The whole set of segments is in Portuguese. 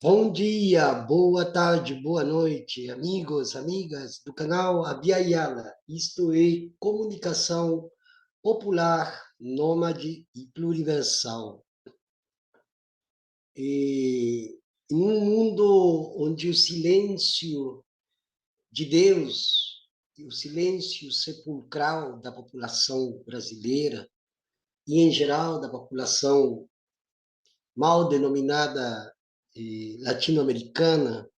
Bom dia, boa tarde, boa noite, amigos, amigas do canal Abya Yala. Isto é comunicação popular, nômade e pluriversal. E em um mundo onde o silêncio de Deus, o silêncio sepulcral da população brasileira e, em geral, da população mal denominada latino-americana,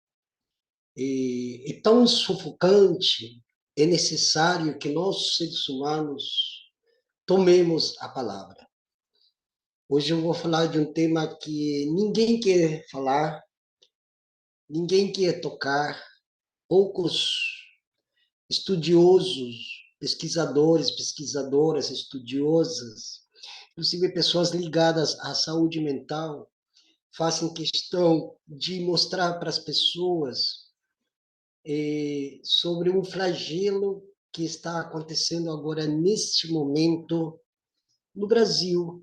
é tão sufocante, é necessário que nós, seres humanos, tomemos a palavra. Hoje eu vou falar de um tema que ninguém quer falar, ninguém quer tocar, poucos estudiosos, pesquisadores, pesquisadoras, estudiosas, inclusive pessoas ligadas à saúde mental, fazem questão de mostrar para as pessoas sobre um flagelo que está acontecendo agora, neste momento, no Brasil.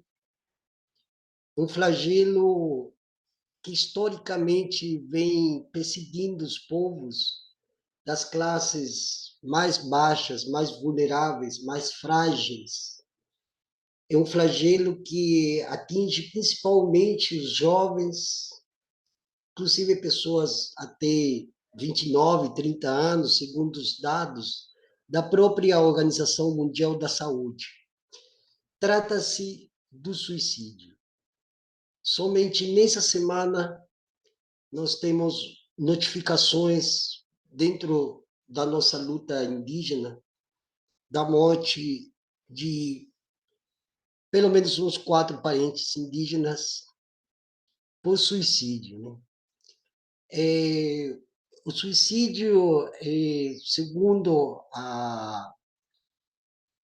Um flagelo que, historicamente, vem perseguindo os povos das classes mais baixas, mais vulneráveis, mais frágeis. É um flagelo que atinge principalmente os jovens, inclusive pessoas até 29, 30 anos, segundo os dados da própria Organização Mundial da Saúde. Trata-se do suicídio. Somente nessa semana nós temos notificações dentro da nossa luta indígena da morte de pelo menos uns 4 parentes indígenas por suicídio, né? O suicídio, segundo a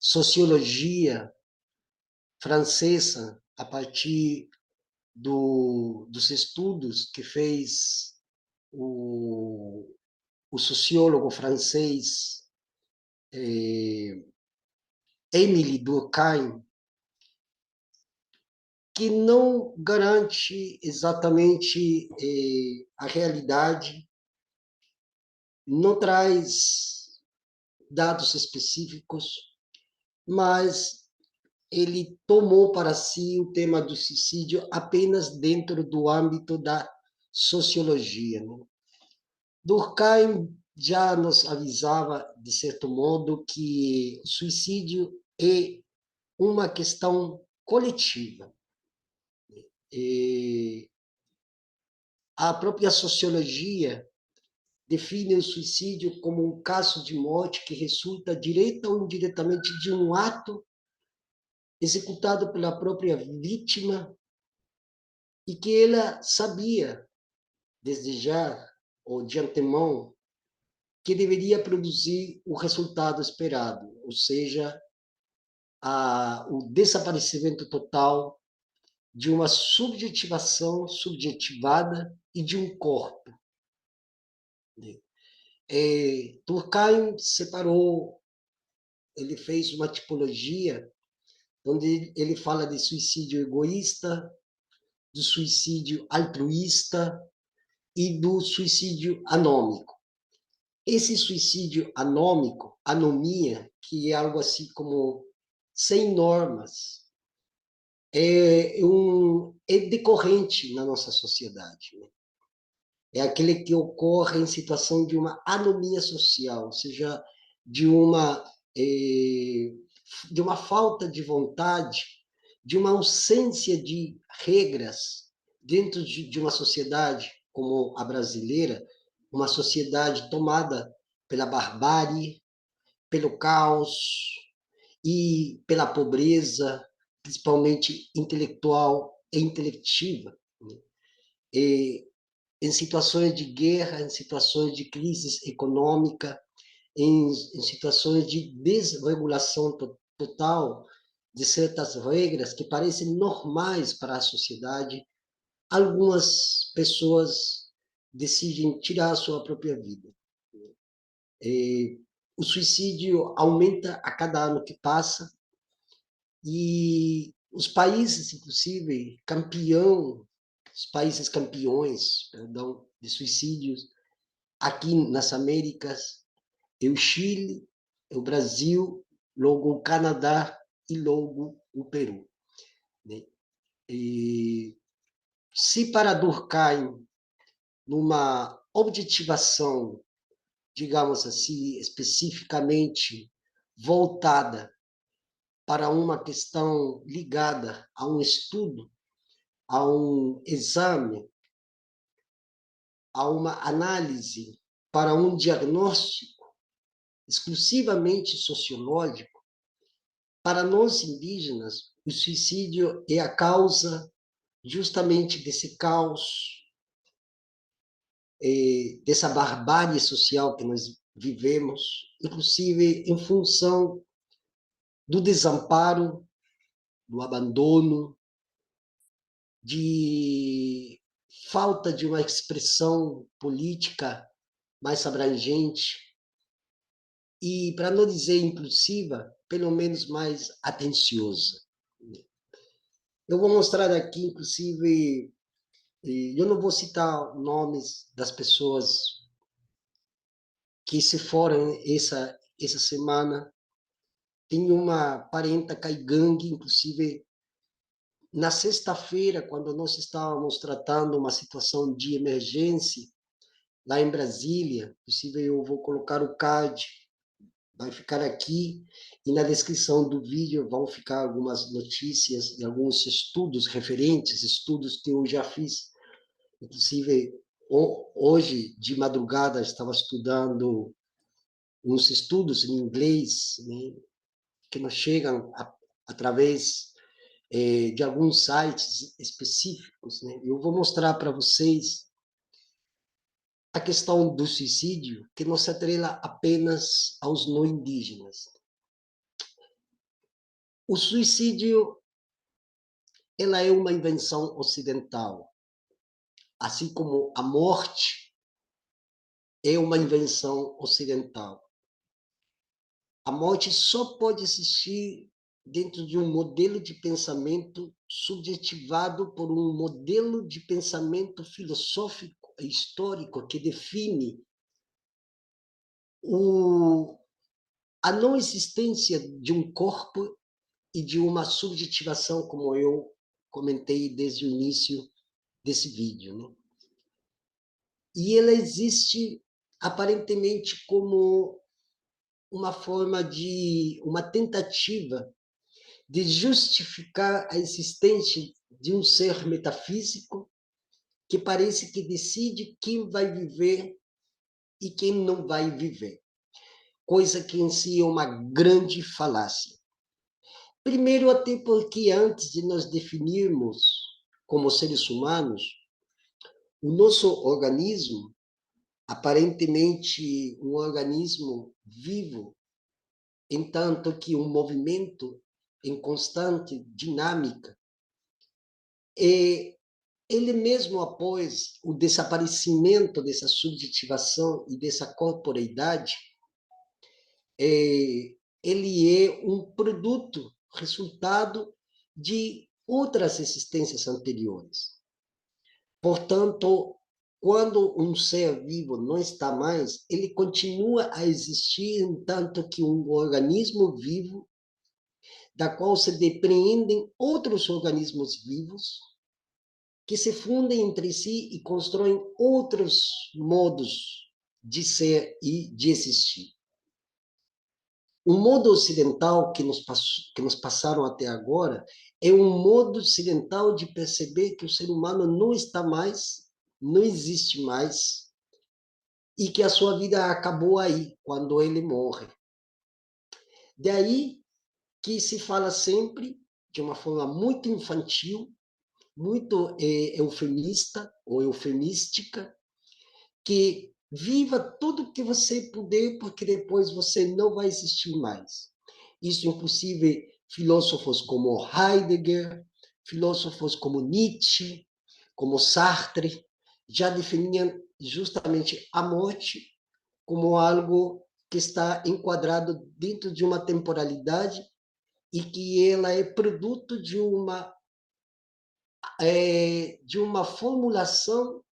sociologia francesa, a partir dos estudos que fez o sociólogo francês Émile Durkheim, que não garante exatamente a realidade, não traz dados específicos, mas ele tomou para si o tema do suicídio apenas dentro do âmbito da sociologia, né? Durkheim já nos avisava, de certo modo, que o suicídio é uma questão coletiva. E a própria sociologia define o suicídio como um caso de morte que resulta direta ou indiretamente de um ato executado pela própria vítima e que ela sabia, desde já, ou de antemão, que deveria produzir o resultado esperado, ou seja, o desaparecimento total de uma subjetivação subjetivada e de um corpo. Durkheim separou, ele fez uma tipologia onde ele fala de suicídio egoísta, do suicídio altruísta e do suicídio anômico. Esse suicídio anômico, anomia, que é algo assim como sem normas, é decorrente na nossa sociedade. Né? É aquele que ocorre em situação de uma anomia social, ou seja, de uma, de uma falta de vontade, de uma ausência de regras dentro de uma sociedade como a brasileira, uma sociedade tomada pela barbárie, pelo caos e pela pobreza, principalmente intelectual e intelectiva. Né? E, em situações de guerra, em situações de crise econômica, em situações de desregulação total de certas regras que parecem normais para a sociedade, algumas pessoas decidem tirar a sua própria vida. O suicídio aumenta a cada ano que passa e os países, inclusive, os países campeões, perdão, de suicídios, aqui nas Américas, é o Chile, é o Brasil, logo o Canadá e logo o Peru. Né? E se para Durkheim, numa objetivação, digamos assim, especificamente voltada para uma questão ligada a um estudo, a um exame, a uma análise, para um diagnóstico exclusivamente sociológico, para nós indígenas, o suicídio é a causa justamente desse caos, dessa barbárie social que nós vivemos, inclusive em função do desamparo, do abandono, de falta de uma expressão política mais abrangente e, para não dizer inclusiva, pelo menos mais atenciosa. Eu vou mostrar aqui, inclusive, eu não vou citar nomes das pessoas que se foram essa semana. Tem uma parenta caigangue, inclusive, na sexta-feira, quando nós estávamos tratando uma situação de emergência, lá em Brasília, inclusive eu vou colocar o card, vai ficar aqui, e na descrição do vídeo vão ficar algumas notícias e alguns estudos referentes, estudos que eu já fiz. Inclusive, hoje, de madrugada, estava estudando uns estudos em inglês, né, que nos chegam através de alguns sites específicos. Né? Eu vou mostrar para vocês a questão do suicídio, que não se atrela apenas aos não indígenas. O suicídio, ela é uma invenção ocidental, assim como a morte é uma invenção ocidental. A morte só pode existir dentro de um modelo de pensamento subjetivado por um modelo de pensamento filosófico e histórico que define a não existência de um corpo e de uma subjetivação, como eu comentei desde o início desse vídeo. Né? E ela existe aparentemente como uma forma de uma tentativa de justificar a existência de um ser metafísico que parece que decide quem vai viver e quem não vai viver, coisa que em si é uma grande falácia. Primeiro, até porque antes de nós definirmos como seres humanos, o nosso organismo, aparentemente um organismo vivo, entanto que um movimento em constante dinâmica, E ele mesmo, após o desaparecimento dessa subjetivação e dessa corporeidade, ele é um produto, resultado de outras existências anteriores. Portanto, quando um ser vivo não está mais, ele continua a existir, entanto que um organismo vivo, da qual se depreendem outros organismos vivos, que se fundem entre si e constroem outros modos de ser e de existir. O modo ocidental que nos passaram até agora é um modo ocidental de perceber que o ser humano não está mais, não existe mais, e que a sua vida acabou aí, quando ele morre. Daí que se fala sempre, de uma forma muito infantil, muito eufemista ou eufemística, que viva tudo que você puder, porque depois você não vai existir mais. Isso, inclusive, filósofos como Heidegger, filósofos como Nietzsche, como Sartre, já definiam justamente a morte como algo que está enquadrado dentro de uma temporalidade e que ela é produto de uma formulação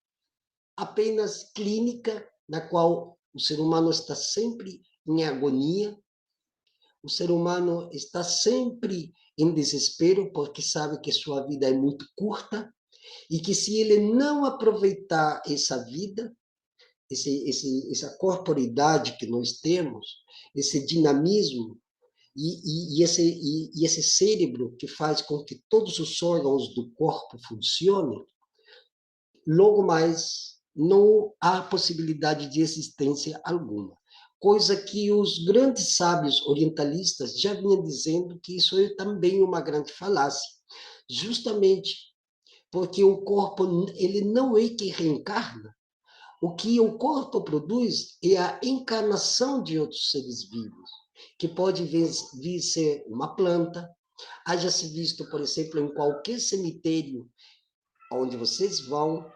apenas clínica, na qual o ser humano está sempre em agonia, o ser humano está sempre em desespero, porque sabe que sua vida é muito curta, e que se ele não aproveitar essa vida, essa corporeidade que nós temos, esse dinamismo, e esse cérebro que faz com que todos os órgãos do corpo funcionem, logo mais não há possibilidade de existência alguma. Coisa que os grandes sábios orientalistas já vinham dizendo que isso é também uma grande falácia. Justamente porque o corpo ele não é que reencarna. O que o corpo produz é a encarnação de outros seres vivos, que pode vir ser uma planta. Haja se visto, por exemplo, em qualquer cemitério onde vocês vão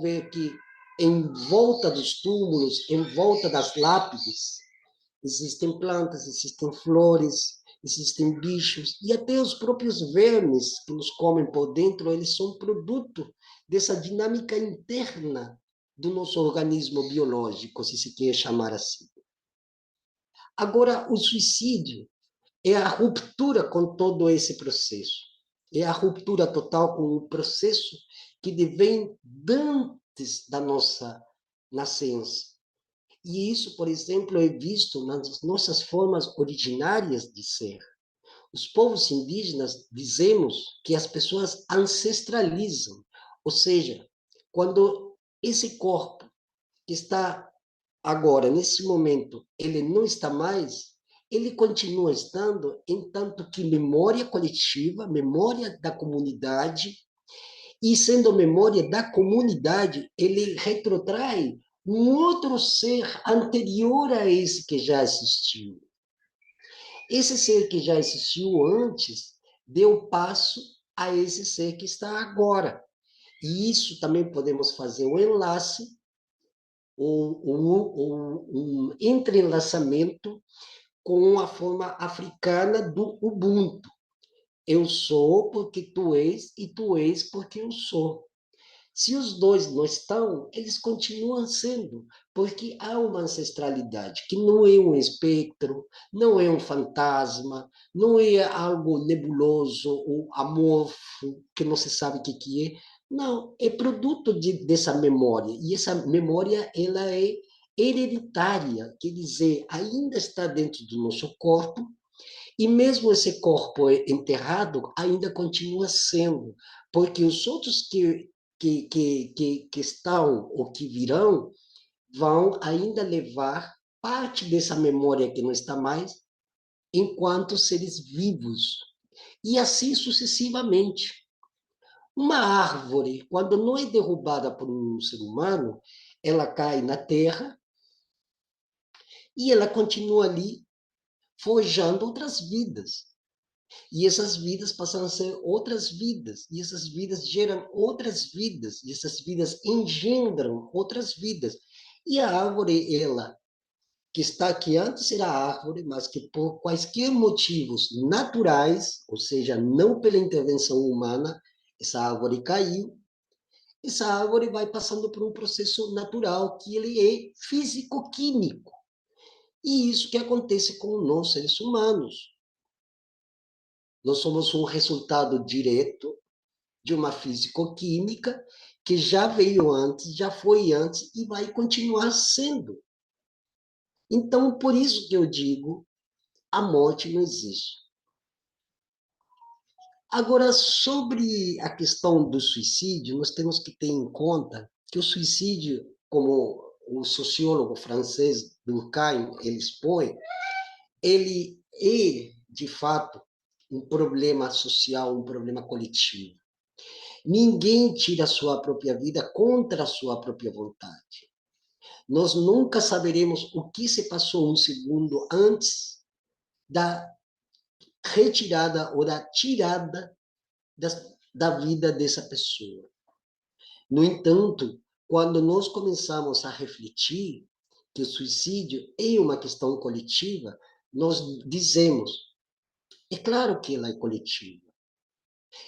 ver que em volta dos túmulos, em volta das lápides, existem plantas, existem flores, existem bichos, e até os próprios vermes que nos comem por dentro, eles são produto dessa dinâmica interna do nosso organismo biológico, se se quer chamar assim. Agora, o suicídio é a ruptura com todo esse processo. É a ruptura total com o processo que vem antes da nossa nascença. E isso, por exemplo, é visto nas nossas formas originárias de ser. Os povos indígenas dizemos que as pessoas ancestralizam, ou seja, quando esse corpo que está agora, nesse momento, ele não está mais, ele continua estando, entanto que memória coletiva, memória da comunidade, e sendo memória da comunidade, ele retrotrai um outro ser anterior a esse que já existiu. Esse ser que já existiu antes deu passo a esse ser que está agora. E isso também podemos fazer um enlace, um entrelaçamento com a forma africana do Ubuntu. Eu sou porque tu és, e tu és porque eu sou. Se os dois não estão, eles continuam sendo, porque há uma ancestralidade que não é um espectro, não é um fantasma, não é algo nebuloso ou amorfo, que não se sabe o que é. Não, é produto dessa memória, e essa memória ela é hereditária, quer dizer, ainda está dentro do nosso corpo, e mesmo esse corpo enterrado ainda continua sendo, porque os outros que estão ou que virão vão ainda levar parte dessa memória que não está mais enquanto seres vivos. E assim sucessivamente. Uma árvore, quando não é derrubada por um ser humano, ela cai na terra e ela continua ali forjando outras vidas. E essas vidas passam a ser outras vidas, e essas vidas geram outras vidas, e essas vidas engendram outras vidas. E a árvore, ela, que está aqui antes era árvore, mas que por quaisquer motivos naturais, ou seja, não pela intervenção humana, essa árvore caiu, essa árvore vai passando por um processo natural que ele é físico-químico. E isso que acontece com nós, seres humanos. Nós somos um resultado direto de uma físico-química que já veio antes, já foi antes e vai continuar sendo. Então, por isso que eu digo, a morte não existe. Agora, sobre a questão do suicídio, nós temos que ter em conta que o suicídio, como o sociólogo francês Durkheim ele expõe, ele é, de fato, um problema social, um problema coletivo. Ninguém tira a sua própria vida contra a sua própria vontade. Nós nunca saberemos o que se passou um segundo antes da retirada ou da tirada da vida dessa pessoa. No entanto, quando nós começamos a refletir que o suicídio é uma questão coletiva, nós dizemos, é claro que ela é coletiva,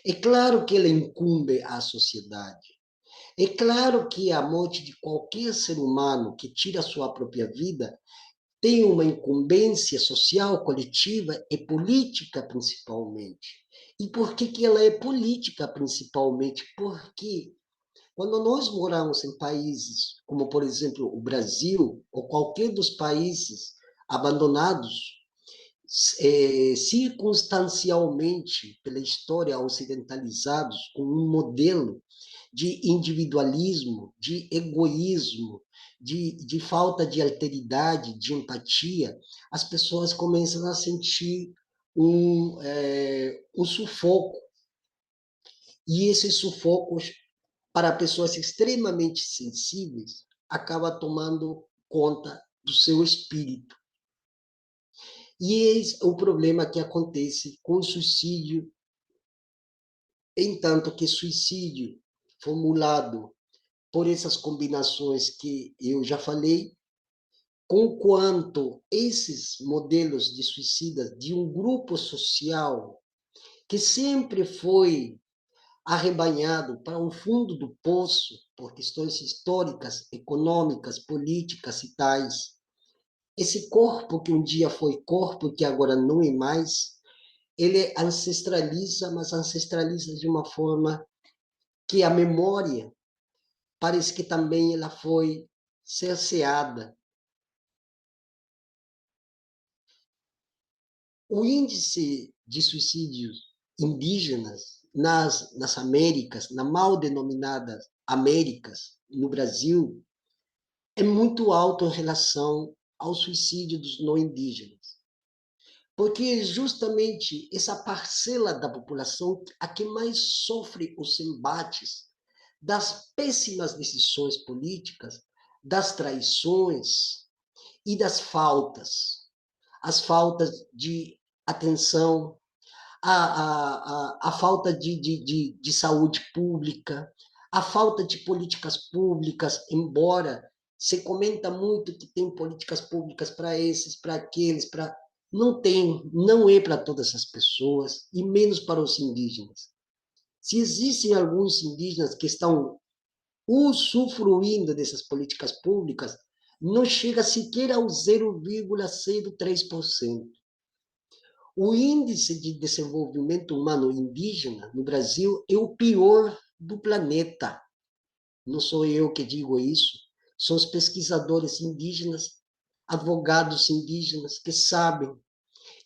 é claro que ela incumbe à sociedade, é claro que a morte de qualquer ser humano que tira a sua própria vida tem uma incumbência social, coletiva e política, principalmente. E por que, que ela é política, principalmente? Porque quando nós moramos em países como, por exemplo, o Brasil, ou qualquer dos países abandonados, circunstancialmente pela história ocidentalizados, com um modelo de individualismo, de egoísmo, de falta de alteridade, de empatia, as pessoas começam a sentir um sufoco. E esses sufocos, para pessoas extremamente sensíveis, acaba tomando conta do seu espírito. E eis o problema que acontece com o suicídio, entanto que suicídio formulado por essas combinações que eu já falei, conquanto esses modelos de suicidas de um grupo social que sempre foi arrebanhado para o fundo do poço por questões históricas, econômicas, políticas e tais. Esse corpo que um dia foi corpo, que agora não é mais, ele ancestraliza, mas ancestraliza de uma forma que a memória parece que também ela foi cerceada. O índice de suicídios indígenas nas Américas, na mal denominada Américas, no Brasil, é muito alto em relação ao suicídio dos não indígenas. Porque justamente essa parcela da população a que mais sofre os embates das péssimas decisões políticas, das traições e das faltas. As faltas de atenção, a falta de saúde pública, a falta de políticas públicas, embora se comenta muito que tem políticas públicas para esses, para aqueles, para... Não tem, não é para todas as pessoas, e menos para os indígenas. Se existem alguns indígenas que estão usufruindo dessas políticas públicas, não chega sequer ao 0,03%. O índice de desenvolvimento humano indígena no Brasil é o pior do planeta. Não sou eu que digo isso, são os pesquisadores indígenas, advogados indígenas que sabem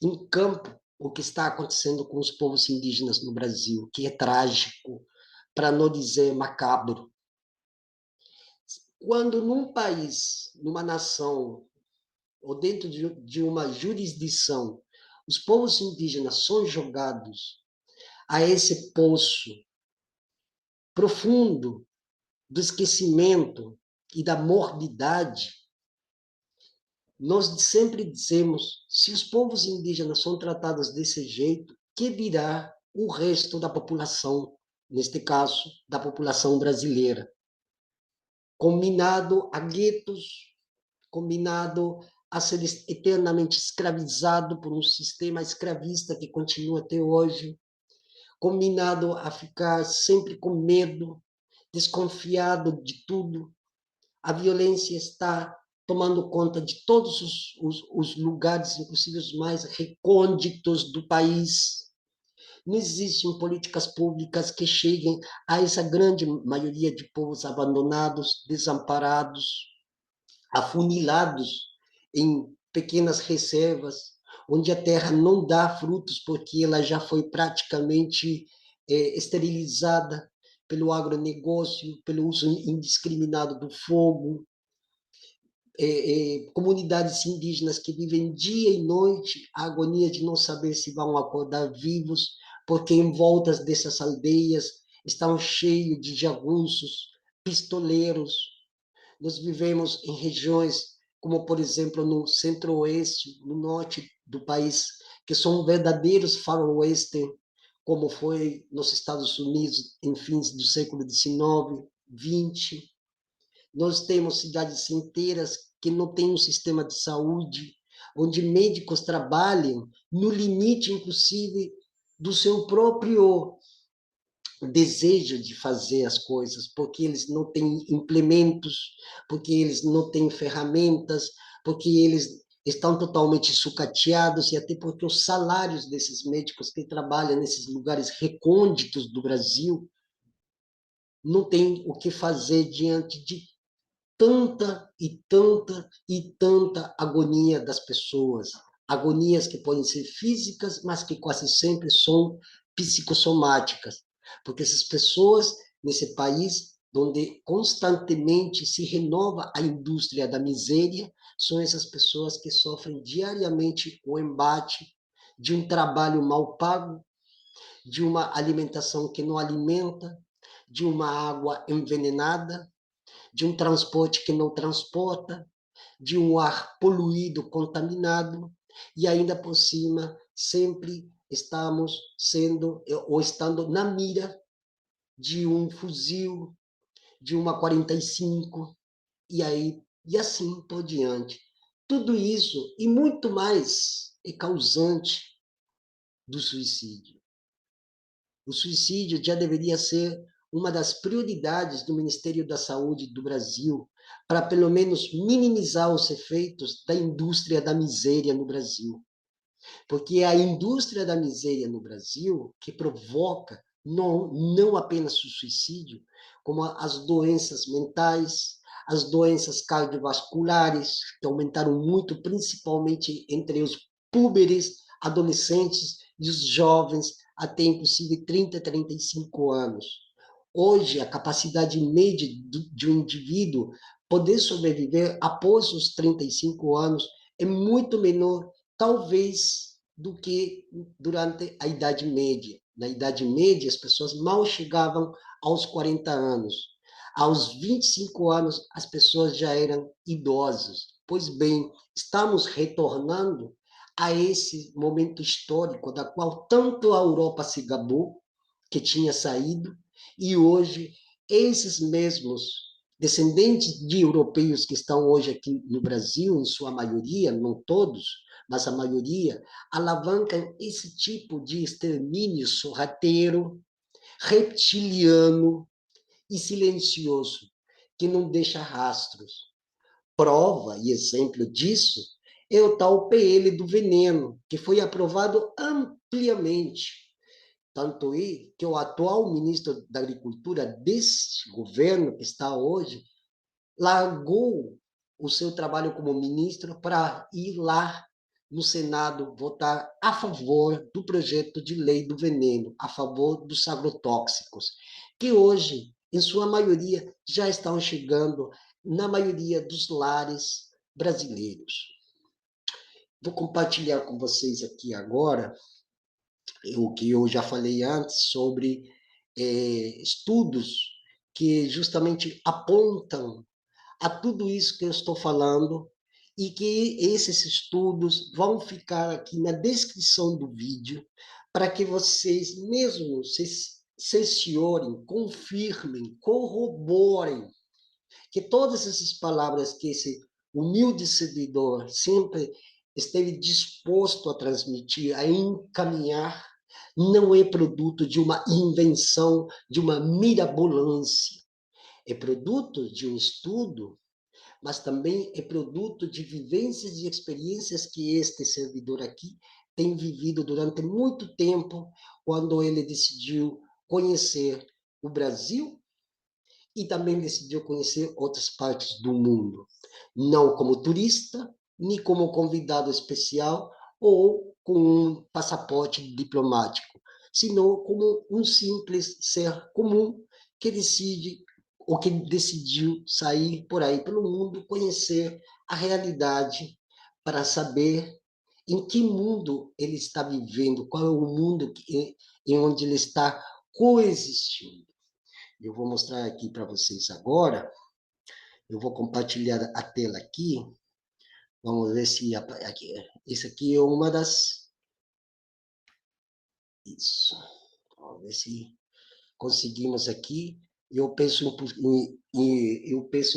em campo o que está acontecendo com os povos indígenas no Brasil, que é trágico, para não dizer macabro. Quando num país, numa nação, ou dentro de uma jurisdição, os povos indígenas são jogados a esse poço profundo do esquecimento e da morbidade, nós sempre dizemos, se os povos indígenas são tratados desse jeito, que dirá o resto da população, neste caso, da população brasileira, combinado a guetos, combinado a ser eternamente escravizado por um sistema escravista que continua até hoje, combinado a ficar sempre com medo, desconfiado de tudo. A violência está tomando conta de todos os lugares, inclusive os mais recônditos do país. Não existem políticas públicas que cheguem a essa grande maioria de povos abandonados, desamparados, afunilados em pequenas reservas, onde a terra não dá frutos porque ela já foi praticamente esterilizada pelo agronegócio, pelo uso indiscriminado do fogo, comunidades indígenas que vivem dia e noite a agonia de não saber se vão acordar vivos, porque em voltas dessas aldeias estão cheios de jagunços, pistoleiros. Nós vivemos em regiões como, por exemplo, no centro-oeste, no norte do país, que são verdadeiros faroeste, como foi nos Estados Unidos em fins do século XIX, XX. Nós temos cidades inteiras que não têm um sistema de saúde, onde médicos trabalham no limite, inclusive, do seu próprio desejo de fazer as coisas, porque eles não têm implementos, porque eles não têm ferramentas, porque eles estão totalmente sucateados e até porque os salários desses médicos que trabalham nesses lugares recônditos do Brasil não têm o que fazer diante de tanta e tanta e tanta agonia das pessoas. Agonias que podem ser físicas, mas que quase sempre são psicossomáticas. Porque essas pessoas, nesse país, onde constantemente se renova a indústria da miséria, são essas pessoas que sofrem diariamente o embate de um trabalho mal pago, de uma alimentação que não alimenta, de uma água envenenada, de um transporte que não transporta, de um ar poluído, contaminado, e ainda por cima, sempre estamos sendo, ou estando na mira de um fuzil, de uma 45, e assim por diante. Tudo isso e muito mais é causante do suicídio. O suicídio já deveria ser uma das prioridades do Ministério da Saúde do Brasil, para pelo menos minimizar os efeitos da indústria da miséria no Brasil. Porque é a indústria da miséria no Brasil que provoca não apenas o suicídio, como as doenças mentais, as doenças cardiovasculares, que aumentaram muito, principalmente entre os púberes, adolescentes e os jovens, até inclusive 30, 35 anos. Hoje, a capacidade média de um indivíduo poder sobreviver após os 35 anos é muito menor, talvez, do que durante a Idade Média. Na Idade Média, as pessoas mal chegavam aos 40 anos. Aos 25 anos, as pessoas já eram idosas. Pois bem, estamos retornando a esse momento histórico da qual tanto a Europa se gabou, que tinha saído, e hoje esses mesmos descendentes de europeus que estão hoje aqui no Brasil, em sua maioria, não todos, mas a maioria, alavancam esse tipo de extermínio sorrateiro, reptiliano e silencioso, que não deixa rastros. Prova e exemplo disso é o tal PL do veneno, que foi aprovado ampliamente. Tanto é que o atual ministro da Agricultura desse governo que está hoje largou o seu trabalho como ministro para ir lá no Senado votar a favor do projeto de lei do veneno, a favor dos agrotóxicos, que hoje, em sua maioria, já estão chegando na maioria dos lares brasileiros. Vou compartilhar com vocês aqui agora o que eu já falei antes sobre estudos que justamente apontam a tudo isso que eu estou falando e que esses estudos vão ficar aqui na descrição do vídeo para que vocês mesmos se cerciorem, confirmem, corroborem que todas essas palavras que esse humilde seguidor sempre esteve disposto a transmitir, a encaminhar, não é produto de uma invenção, de uma mirabolância. É produto de um estudo, mas também é produto de vivências e experiências que este servidor aqui tem vivido durante muito tempo, quando ele decidiu conhecer o Brasil e também decidiu conhecer outras partes do mundo, não como turista, nem como convidado especial ou com um passaporte diplomático, senão como um simples ser comum que decide ou que decidiu sair por aí pelo mundo, conhecer a realidade para saber em que mundo ele está vivendo, qual é o mundo em onde ele está coexistindo. Eu vou mostrar aqui para vocês agora. Eu vou compartilhar a tela aqui. Vamos ver se aqui. Esse aqui é uma das. Isso. Vamos ver se conseguimos aqui. Eu peço,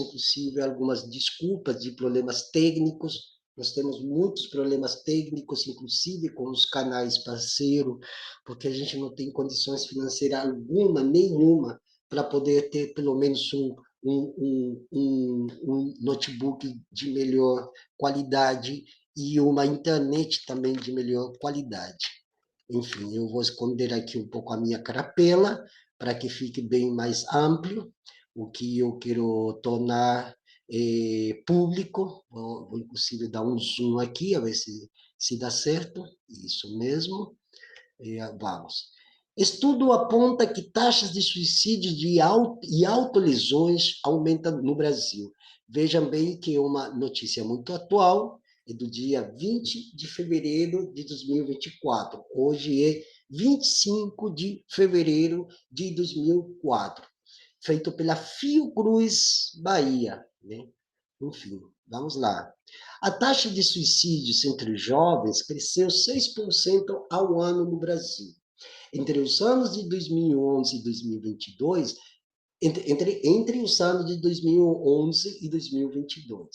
inclusive, algumas desculpas de problemas técnicos. Nós temos muitos problemas técnicos, inclusive com os canais parceiros, porque a gente não tem condições financeiras nenhuma, para poder ter pelo menos um notebook de melhor qualidade e uma internet também de melhor qualidade. Enfim, eu vou esconder aqui um pouco a minha carapela, para que fique bem mais amplo, o que eu quero tornar público. Vou, inclusive, dar um zoom aqui, a ver se dá certo. Isso mesmo. Vamos. Estudo aponta que taxas de suicídio e autolesões aumentam no Brasil. Vejam bem que é uma notícia muito atual, é do dia 20 de fevereiro de 2024. Hoje é 25 de fevereiro de 2004, feito pela Fiocruz Bahia, né? Enfim, vamos lá. A taxa de suicídios entre os jovens cresceu 6% ao ano no Brasil. Entre os anos de 2011 e 2022, entre os anos de 2011 e 2022.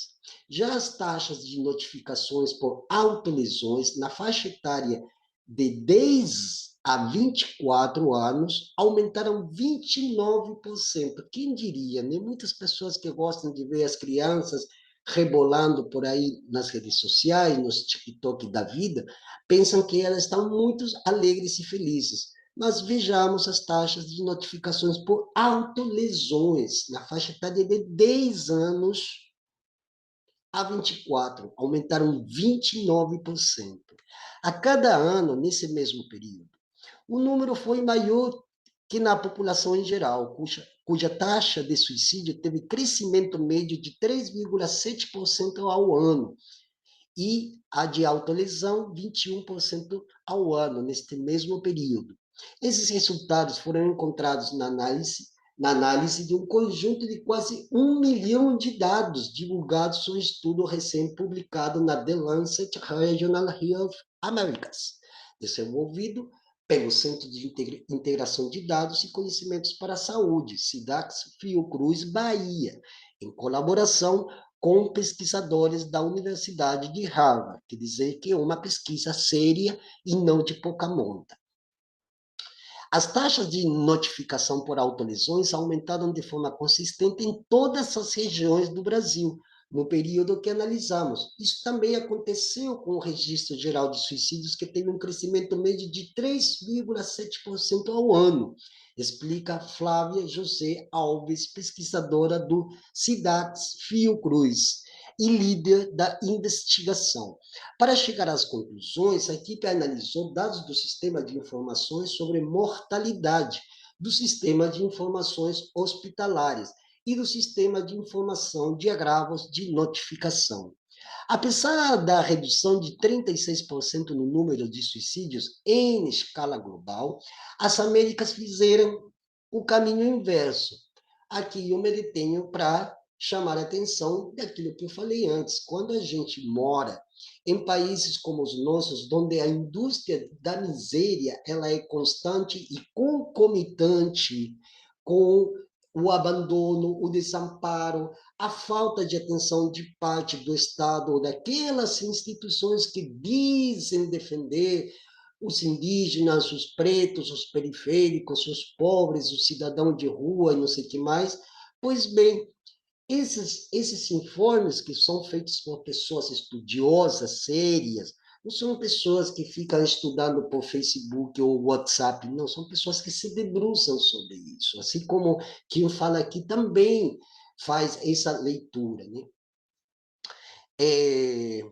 Já as taxas de notificações por autolesões na faixa etária de 10 a 24 anos aumentaram 29%. Quem diria, né? Muitas pessoas que gostam de ver as crianças rebolando por aí nas redes sociais, nos TikTok da vida, pensam que elas estão muito alegres e felizes. Mas vejamos as taxas de notificações por autolesões na faixa etária de 10 anos a 24, aumentaram 29%. A cada ano, nesse mesmo período, o número foi maior que na população em geral, cuja taxa de suicídio teve crescimento médio de 3,7% ao ano, e a de autolesão, 21% ao ano, neste mesmo período. Esses resultados foram encontrados na análise de um conjunto de quase 1 milhão de dados divulgados em um estudo recém-publicado na The Lancet Regional Health Americas, desenvolvido pelo Centro de Integração de Dados e Conhecimentos para a Saúde, SIDAX Fiocruz Bahia, em colaboração com pesquisadores da Universidade de Harvard, que dizer que é uma pesquisa séria e não de pouca monta. As taxas de notificação por autolesões aumentaram de forma consistente em todas as regiões do Brasil, no período que analisamos. Isso também aconteceu com o Registro Geral de Suicídios, que teve um crescimento médio de 3,7% ao ano, explica Flávia José Alves, pesquisadora do SIDAX Fiocruz e líder da investigação. Para chegar às conclusões, a equipe analisou dados do Sistema de Informações sobre Mortalidade, do Sistema de Informações Hospitalares e do Sistema de Informação de Agravos de Notificação. Apesar da redução de 36% no número de suicídios em escala global, as Américas fizeram o caminho inverso. Aqui eu me detenho para chamar a atenção daquilo que eu falei antes. Quando a gente mora em países como os nossos, onde a indústria da miséria ela é constante e concomitante com o abandono, o desamparo, a falta de atenção de parte do Estado ou daquelas instituições que dizem defender os indígenas, os pretos, os periféricos, os pobres, o cidadão de rua e não sei o que mais. Pois bem, esses informes que são feitos por pessoas estudiosas, sérias, não são pessoas que ficam estudando por Facebook ou WhatsApp, não, são pessoas que se debruçam sobre isso, assim como quem fala aqui também faz essa leitura, né? É,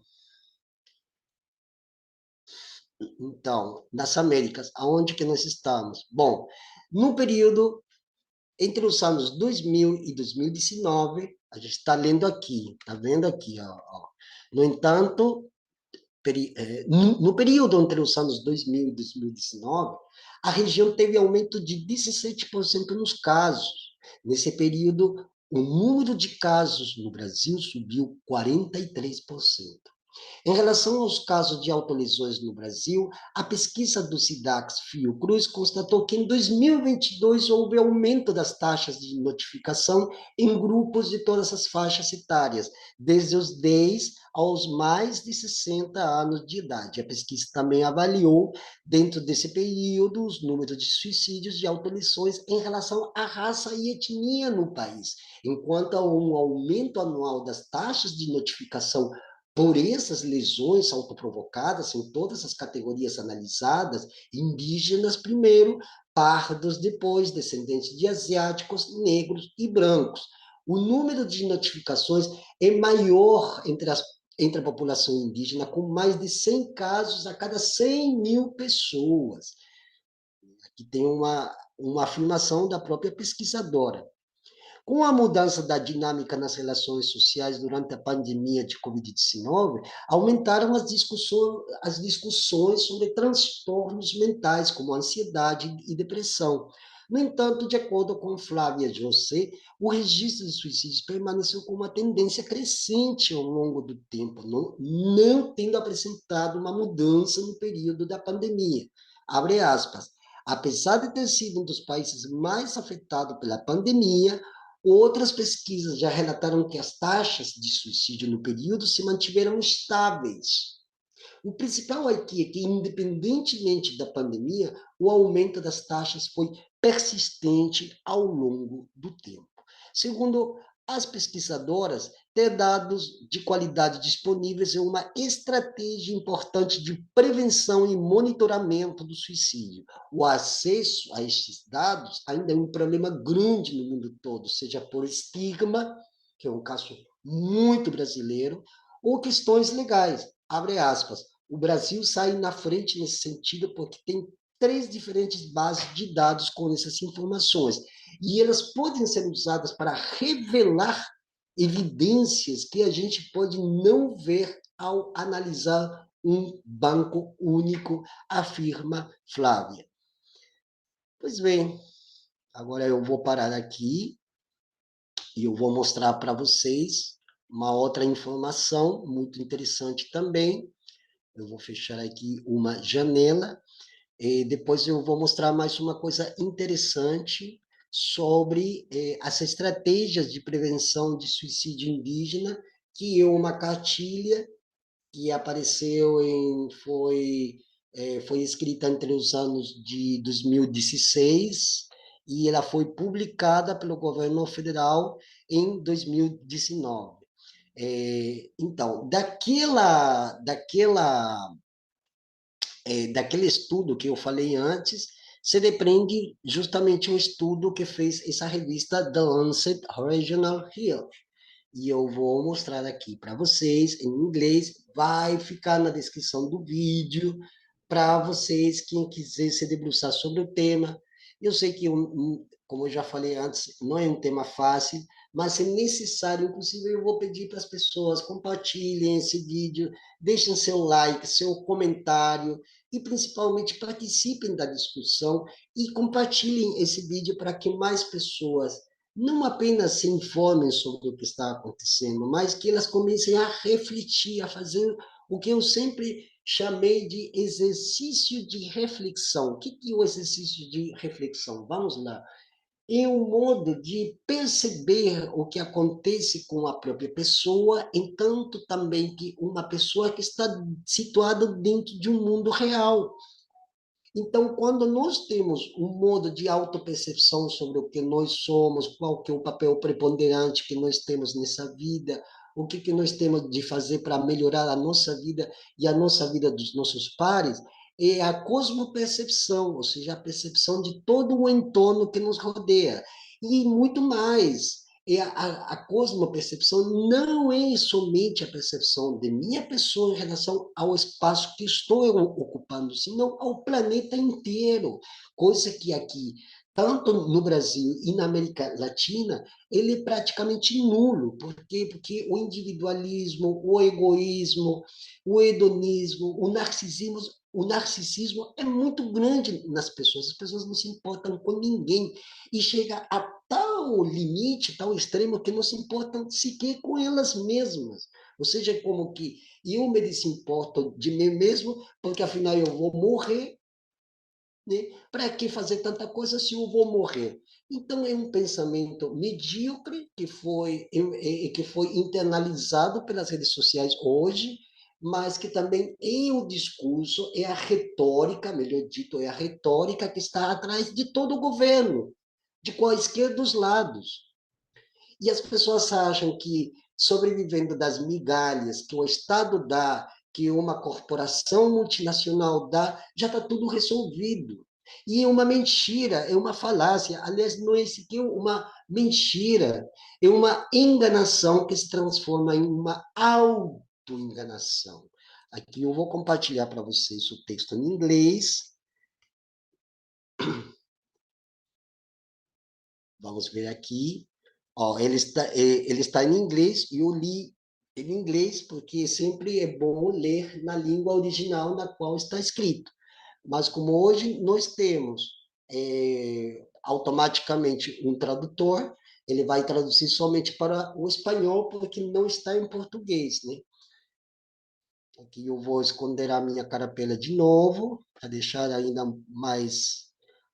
então, nas Américas, aonde que nós estamos? Bom, no período entre os anos 2000 e 2019, a gente está lendo aqui, está vendo aqui, ó. No entanto, no período entre os anos 2000 e 2019, a região teve aumento de 17% nos casos. Nesse período, o número de casos no Brasil subiu 43%. Em relação aos casos de autolesões no Brasil, a pesquisa do SIDAX Fiocruz constatou que em 2022 houve aumento das taxas de notificação em grupos de todas as faixas etárias, desde os 10 aos mais de 60 anos de idade. A pesquisa também avaliou, dentro desse período, os números de suicídios e autolesões em relação à raça e etnia no país, enquanto há um aumento anual das taxas de notificação por essas lesões autoprovocadas em todas as categorias analisadas, indígenas primeiro, pardos depois, descendentes de asiáticos, negros e brancos. O número de notificações é maior entre a população indígena, com mais de 100 casos a cada 100 mil pessoas. Aqui tem uma afirmação da própria pesquisadora. Com a mudança da dinâmica nas relações sociais durante a pandemia de Covid-19, aumentaram as discussões sobre transtornos mentais, como ansiedade e depressão. No entanto, de acordo com Flávia José, o registro de suicídios permaneceu com uma tendência crescente ao longo do tempo, não tendo apresentado uma mudança no período da pandemia. Abre aspas. Apesar de ter sido um dos países mais afetados pela pandemia, outras pesquisas já relataram que as taxas de suicídio no período se mantiveram estáveis. O principal aqui é que, independentemente da pandemia, o aumento das taxas foi persistente ao longo do tempo. Segundo as pesquisadoras, ter dados de qualidade disponíveis é uma estratégia importante de prevenção e monitoramento do suicídio. O acesso a estes dados ainda é um problema grande no mundo todo, seja por estigma, que é um caso muito brasileiro, ou questões legais. Abre aspas. O Brasil sai na frente nesse sentido porque tem 3 diferentes bases de dados com essas informações. E elas podem ser usadas para revelar evidências que a gente pode não ver ao analisar um banco único, afirma Flávia. Pois bem, agora eu vou parar aqui e eu vou mostrar para vocês uma outra informação muito interessante também. Eu vou fechar aqui uma janela e depois eu vou mostrar mais uma coisa interessante sobre as estratégias de prevenção de suicídio indígena, que é uma cartilha que apareceu foi escrita entre os anos de 2016 e ela foi publicada pelo governo federal em 2019. Então, daquele estudo que eu falei antes, se depreende justamente um estudo que fez essa revista The Lancet Regional Health. E eu vou mostrar aqui para vocês em inglês, vai ficar na descrição do vídeo, para vocês, quem quiser se debruçar sobre o tema. Eu sei que, como eu já falei antes, não é um tema fácil, mas é necessário, inclusive eu vou pedir para as pessoas compartilhem esse vídeo, deixem seu like, seu comentário, e principalmente participem da discussão e compartilhem esse vídeo para que mais pessoas não apenas se informem sobre o que está acontecendo, mas que elas comecem a refletir, a fazer o que eu sempre chamei de exercício de reflexão. O que é o exercício de reflexão? Vamos lá. É um modo de perceber o que acontece com a própria pessoa, entanto também que uma pessoa que está situada dentro de um mundo real. Então, quando nós temos um modo de autopercepção sobre o que nós somos, qual que é o papel preponderante que nós temos nessa vida, o que que nós temos de fazer para melhorar a nossa vida e a nossa vida dos nossos pares, é a cosmopercepção, ou seja, a percepção de todo o entorno que nos rodeia. E muito mais, a cosmopercepção não é somente a percepção de minha pessoa em relação ao espaço que estou ocupando, senão ao planeta inteiro, coisa que aqui, tanto no Brasil e na América Latina, ele é praticamente nulo. Por quê? Porque o individualismo, o egoísmo, o hedonismo, o narcisismo é muito grande nas pessoas. As pessoas não se importam com ninguém e chega a tal limite, tal extremo, que não se importam sequer com elas mesmas. Ou seja, é como que eu me desimporto de mim mesmo, porque afinal eu vou morrer, né? Para que fazer tanta coisa se eu vou morrer? Então é um pensamento medíocre que foi internalizado pelas redes sociais hoje, mas que também é o discurso, é a retórica, melhor dito, é a retórica que está atrás de todo o governo, de quaisquer dos lados. E as pessoas acham que sobrevivendo das migalhas que o Estado dá, que uma corporação multinacional dá, já está tudo resolvido. E é uma mentira, é uma falácia. Aliás, não é sequer uma mentira, é uma enganação que se transforma em uma auto-enganação. Aqui eu vou compartilhar para vocês o texto em inglês. Vamos ver aqui. Ó, ele está em inglês e eu li em inglês porque sempre é bom ler na língua original na qual está escrito. Mas como hoje nós temos automaticamente um tradutor, ele vai traduzir somente para o espanhol porque não está em português, né? Aqui eu vou esconder a minha carapela de novo para deixar ainda mais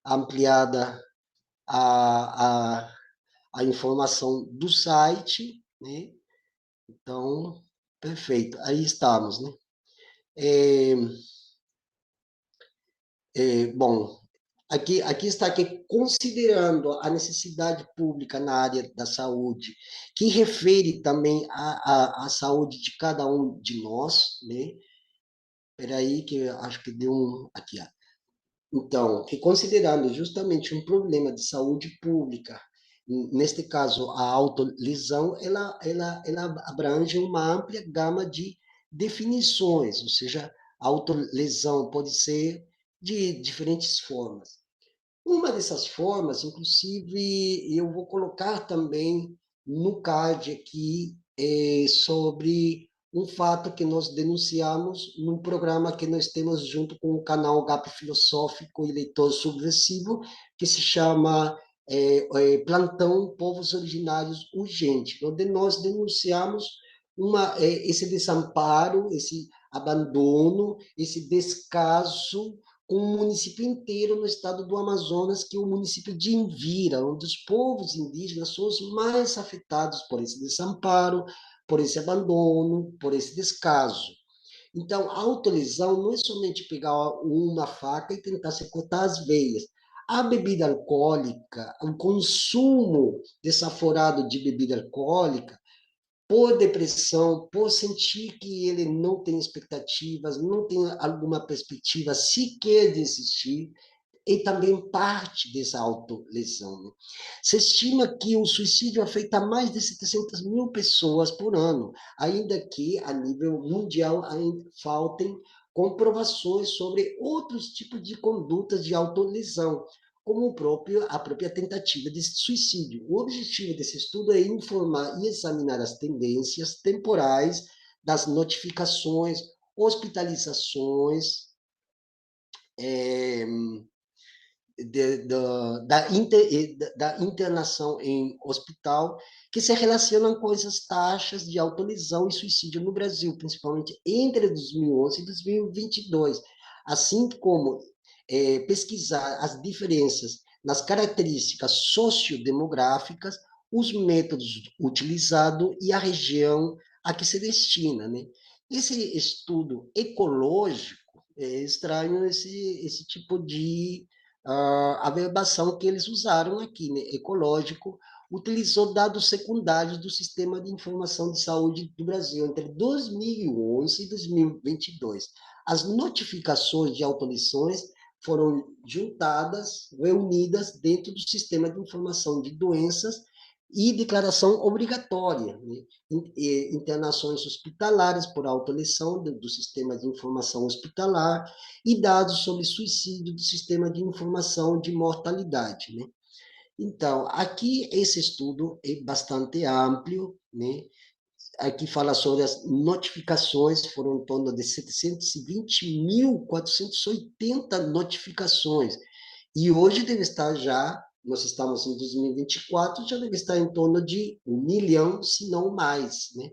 ampliada a a informação do site, né? Então, perfeito, aí estamos, né? É, bom, aqui está aqui, considerando a necessidade pública na área da saúde, que refere também à saúde de cada um de nós, né? Espera aí, que eu acho que deu um... Aqui, ó. Então, que considerando justamente um problema de saúde pública, neste caso, a autolesão, ela abrange uma ampla gama de definições, ou seja, a autolesão pode ser de diferentes formas. Uma dessas formas, inclusive, eu vou colocar também no card aqui, sobre um fato que nós denunciamos num programa que nós temos junto com o canal GAP Filosófico e Leitor Subversivo, que se chama Plantão Povos Originários Urgente, onde nós denunciamos esse desamparo, esse abandono, esse descaso com um município inteiro no estado do Amazonas, que é o município de Invira, onde os povos indígenas são os mais afetados por esse desamparo, por esse abandono, por esse descaso. Então, a autolesão não é somente pegar uma faca e tentar se cortar as veias. A bebida alcoólica, o consumo desaforado de bebida alcoólica, por depressão, por sentir que ele não tem expectativas, não tem alguma perspectiva sequer de existir, e também parte dessa autolesão. Né? Se estima que o suicídio afeta mais de 700 mil pessoas por ano, ainda que a nível mundial ainda faltem comprovações sobre outros tipos de condutas de autolesão, como a própria tentativa de suicídio. O objetivo desse estudo é informar e examinar as tendências temporais das notificações, hospitalizações, é, da internação em hospital, que se relacionam com essas taxas de autolesão e suicídio no Brasil, principalmente entre 2011 e 2022, assim como pesquisar as diferenças nas características sociodemográficas, os métodos utilizados e a região a que se destina, né? Esse estudo ecológico, é estranho esse tipo de a averbação que eles usaram aqui, né? Ecológico, utilizou dados secundários do Sistema de Informação de Saúde do Brasil entre 2011 e 2022. As notificações de autorizações foram juntadas, reunidas dentro do Sistema de Informação de Doenças e declaração obrigatória, né? Internações hospitalares por autolesão do Sistema de Informação Hospitalar, e dados sobre suicídio do Sistema de Informação de Mortalidade, né? Então, aqui esse estudo é bastante amplo, né? Aqui fala sobre as notificações, foram em torno de 720.480 notificações, e hoje deve estar já, nós estamos em 2024, já deve estar em torno de 1 milhão, se não mais, né?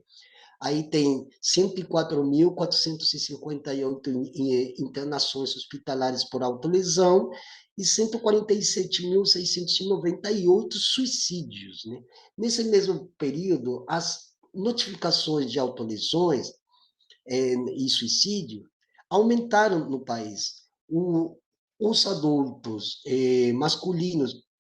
Aí tem 104.458 internações hospitalares por autolesão e 147.698 suicídios, né? Nesse mesmo período, as notificações de autolesões e suicídio aumentaram no país. Os adultos masculinos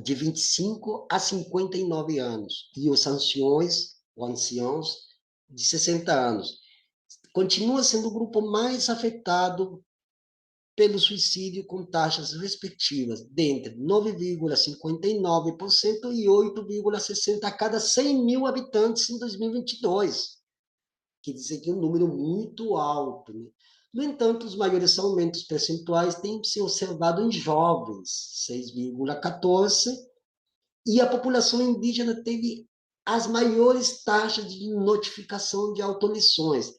de 25 a 59 anos e os anciões, ou anciãos, de 60 anos. Continua sendo o grupo mais afetado pelo suicídio, com taxas respectivas de entre 9,59% e 8,60% a cada 100 mil habitantes em 2022, que dizer que é um número muito alto, né? No entanto, os maiores aumentos percentuais têm se observado em jovens, 6,14%, e a população indígena teve as maiores taxas de notificação de autolesões,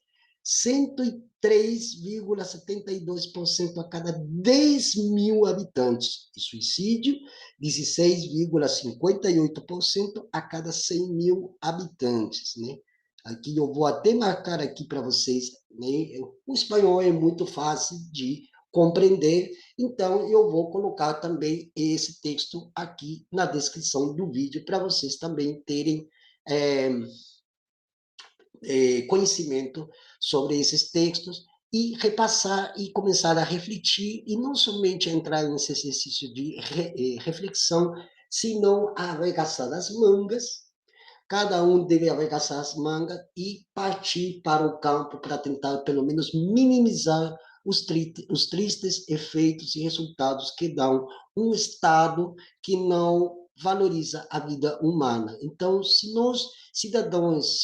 103,72% a cada 10 mil habitantes, e suicídio, 16,58% a cada 100 mil habitantes, né? Aqui eu vou até marcar aqui para vocês, né? O espanhol é muito fácil de compreender, então eu vou colocar também esse texto aqui na descrição do vídeo para vocês também terem é, conhecimento sobre esses textos e repassar e começar a refletir, e não somente entrar nesse exercício de reflexão, senão a arregaçar as mangas. Cada um deve arregaçar as mangas e partir para o campo para tentar, pelo menos, minimizar os tristes efeitos e resultados que dão um Estado que não valoriza a vida humana. Então, se nós, cidadãs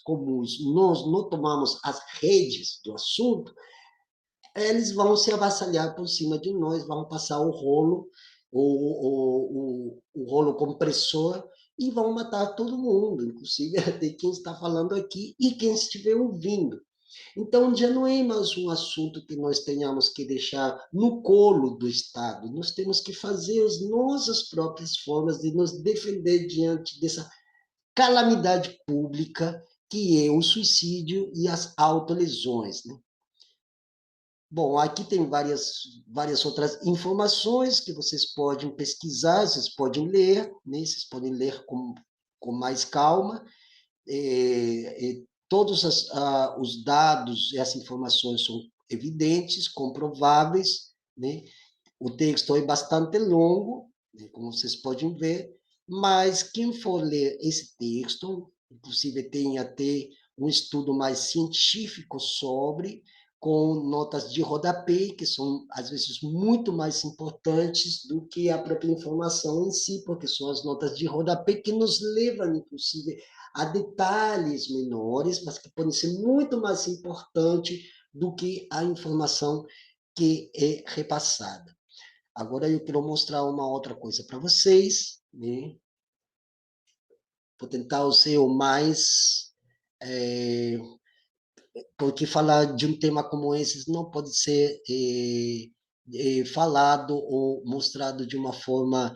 comuns, nós não tomamos as redes do assunto, eles vão se avassalhar por cima de nós, vão passar o rolo, o rolo compressor, e vão matar todo mundo, inclusive até quem está falando aqui e quem estiver ouvindo. Então, já não é mais um assunto que nós tenhamos que deixar no colo do Estado. Nós temos que fazer as nossas próprias formas de nos defender diante dessa calamidade pública que é o suicídio e as autolesões, né? Bom, aqui tem várias outras informações que vocês podem pesquisar, vocês podem ler, né? Vocês podem ler com mais calma. Todos os dados e as informações são evidentes, comprováveis, né? O texto é bastante longo, né, como vocês podem ver, mas quem for ler esse texto, inclusive tem até um estudo mais científico sobre, com notas de rodapé, que são, às vezes, muito mais importantes do que a própria informação em si, porque são as notas de rodapé que nos levam, inclusive, a detalhes menores, mas que podem ser muito mais importantes do que a informação que é repassada. Agora eu quero mostrar uma outra coisa para vocês, né? Vou tentar ser o mais... porque falar de um tema como esse não pode ser falado ou mostrado de uma forma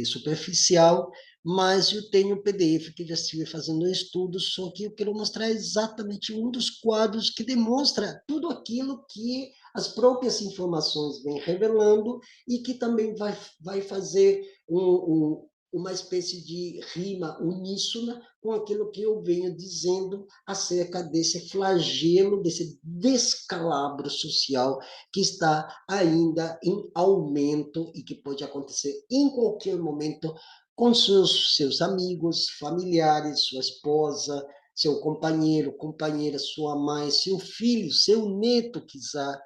superficial, mas eu tenho um PDF que já estive fazendo um estudo, só que eu quero mostrar exatamente um dos quadros que demonstra tudo aquilo que as próprias informações vêm revelando e que também vai fazer uma espécie de rima uníssona com aquilo que eu venho dizendo acerca desse flagelo, desse descalabro social que está ainda em aumento e que pode acontecer em qualquer momento com seus amigos, familiares, sua esposa, seu companheiro, companheira, sua mãe, seu filho, seu neto, quiçá,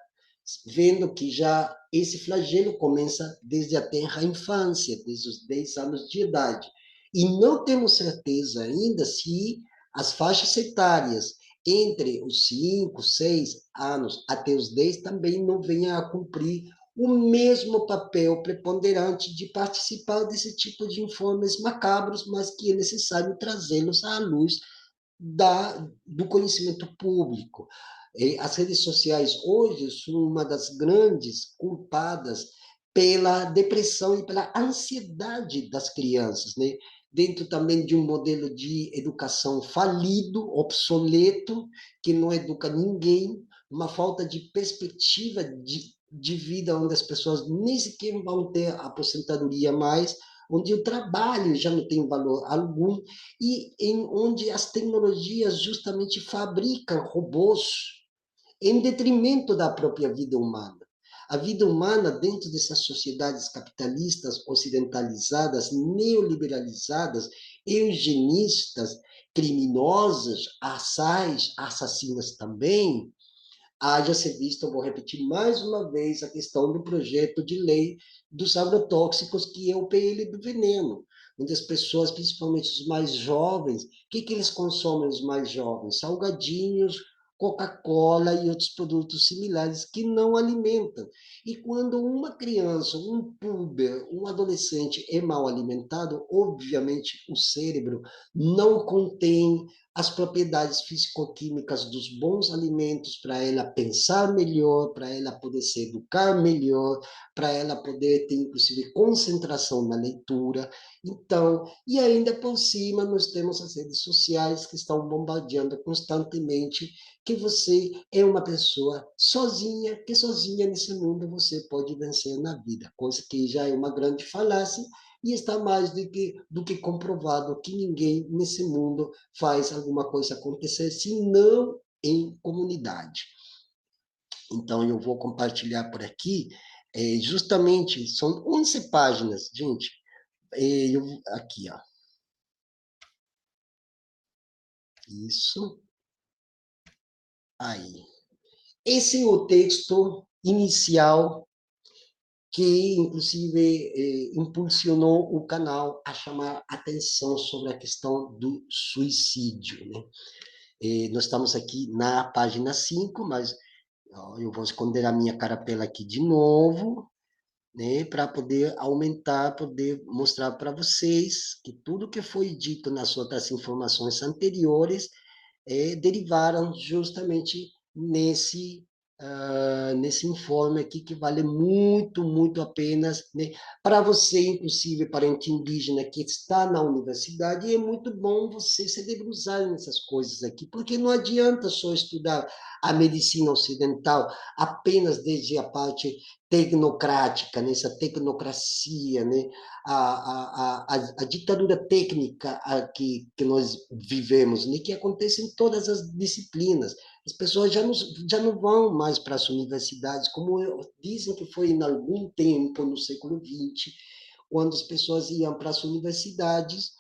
vendo que já esse flagelo começa desde a tenra infância, desde os 10 anos de idade. E não temos certeza ainda se as faixas etárias entre os 5, 6 anos até os 10 também não venham a cumprir o mesmo papel preponderante de participar desse tipo de informes macabros, mas que é necessário trazê-los à luz do conhecimento público. As redes sociais hoje são uma das grandes culpadas pela depressão e pela ansiedade das crianças, né? Dentro também de um modelo de educação falido, obsoleto, que não educa ninguém, uma falta de perspectiva de vida onde as pessoas nem sequer vão ter aposentadoria mais, onde o trabalho já não tem valor algum, e em onde as tecnologias justamente fabricam robôs em detrimento da própria vida humana. A vida humana, dentro dessas sociedades capitalistas, ocidentalizadas, neoliberalizadas, eugenistas, criminosas, assais, assassinas também, haja ser visto, eu vou repetir mais uma vez a questão do projeto de lei dos agrotóxicos, que é o PL do veneno, onde as pessoas, principalmente os mais jovens, o que eles consomem, os mais jovens? Salgadinhos, Coca-Cola e outros produtos similares que não alimentam. E quando uma criança, um puber, um adolescente é mal alimentado, obviamente o cérebro não contém as propriedades físico-químicas dos bons alimentos para ela pensar melhor, para ela poder se educar melhor, para ela poder ter, inclusive, concentração na leitura. Então, e ainda por cima, nós temos as redes sociais que estão bombardeando constantemente que você é uma pessoa sozinha, que sozinha nesse mundo você pode vencer na vida, coisa que já é uma grande falácia, e está mais do que comprovado que ninguém nesse mundo faz alguma coisa acontecer, se não em comunidade. Então, eu vou compartilhar por aqui, justamente, são 11 páginas, gente, aqui, ó, isso, aí. Esse é o texto inicial que, inclusive, impulsionou o canal a chamar atenção sobre a questão do suicídio, né? Nós estamos aqui na página 5, mas ó, eu vou esconder a minha carapela aqui de novo, né, para poder aumentar, poder mostrar para vocês que tudo que foi dito nas outras informações anteriores derivaram justamente nesse informe aqui, que vale muito, muito a pena, né? Para você, inclusive, parente indígena que está na universidade, é muito bom você se debruçar nessas coisas aqui, porque não adianta só estudar a medicina ocidental apenas desde a parte tecnocrática, nessa tecnocracia, né? A ditadura técnica que nós vivemos, né? Que acontece em todas as disciplinas. As pessoas já não vão mais para as universidades, como dizem que foi em algum tempo, no século XX, quando as pessoas iam para as universidades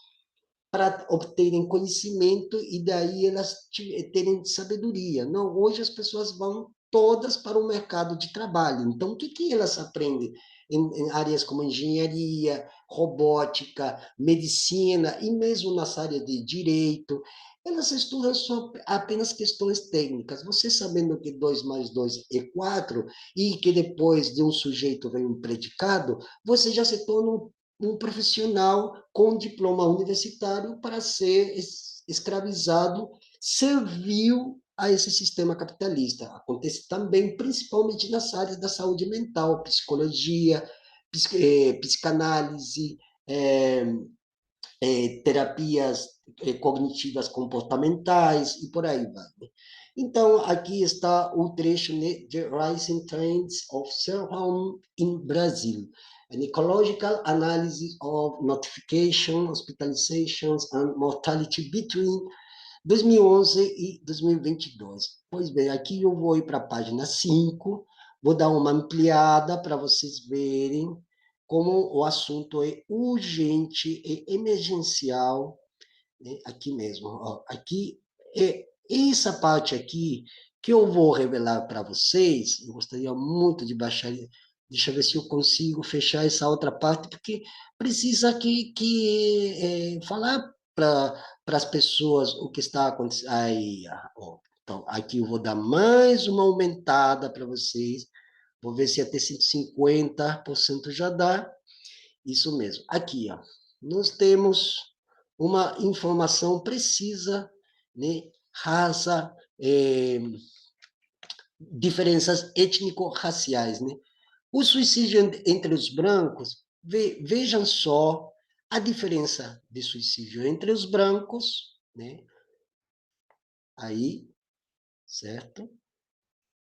para obterem conhecimento e daí elas terem sabedoria. Não, hoje as pessoas vão todas para o mercado de trabalho. Então, o que elas aprendem em áreas como engenharia, robótica, medicina e mesmo nessa área de direito? Elas estudam só apenas questões técnicas. Você sabendo que 2 mais 2 é 4 e que depois de um sujeito vem um predicado, você já se torna um profissional com diploma universitário para ser escravizado, servil a esse sistema capitalista. Acontece também, principalmente nas áreas da saúde mental, psicologia, psicanálise, eh, terapias cognitivas comportamentais e por aí vai. Então, aqui está o trecho, né, The Rising Trends of Self-Harm in Brazil, an ecological analysis of notification, hospitalizations and mortality between 2011 e 2022. Pois bem, aqui eu vou ir para a página 5, vou dar uma ampliada para vocês verem como o assunto é urgente e emergencial, né? Aqui mesmo, ó, aqui é essa parte aqui que eu vou revelar para vocês. Eu gostaria muito de baixar, deixa eu ver se eu consigo fechar essa outra parte, porque precisa falar para as pessoas o que está acontecendo. Aí, ó, então, aqui eu vou dar mais uma aumentada para vocês. Vou ver se até 150% já dá. Isso mesmo. Aqui, ó, nós temos uma informação precisa, né? Raça, diferenças étnico-raciais, né? O suicídio entre os brancos, vejam só a diferença de suicídio entre os brancos, né? Aí, certo?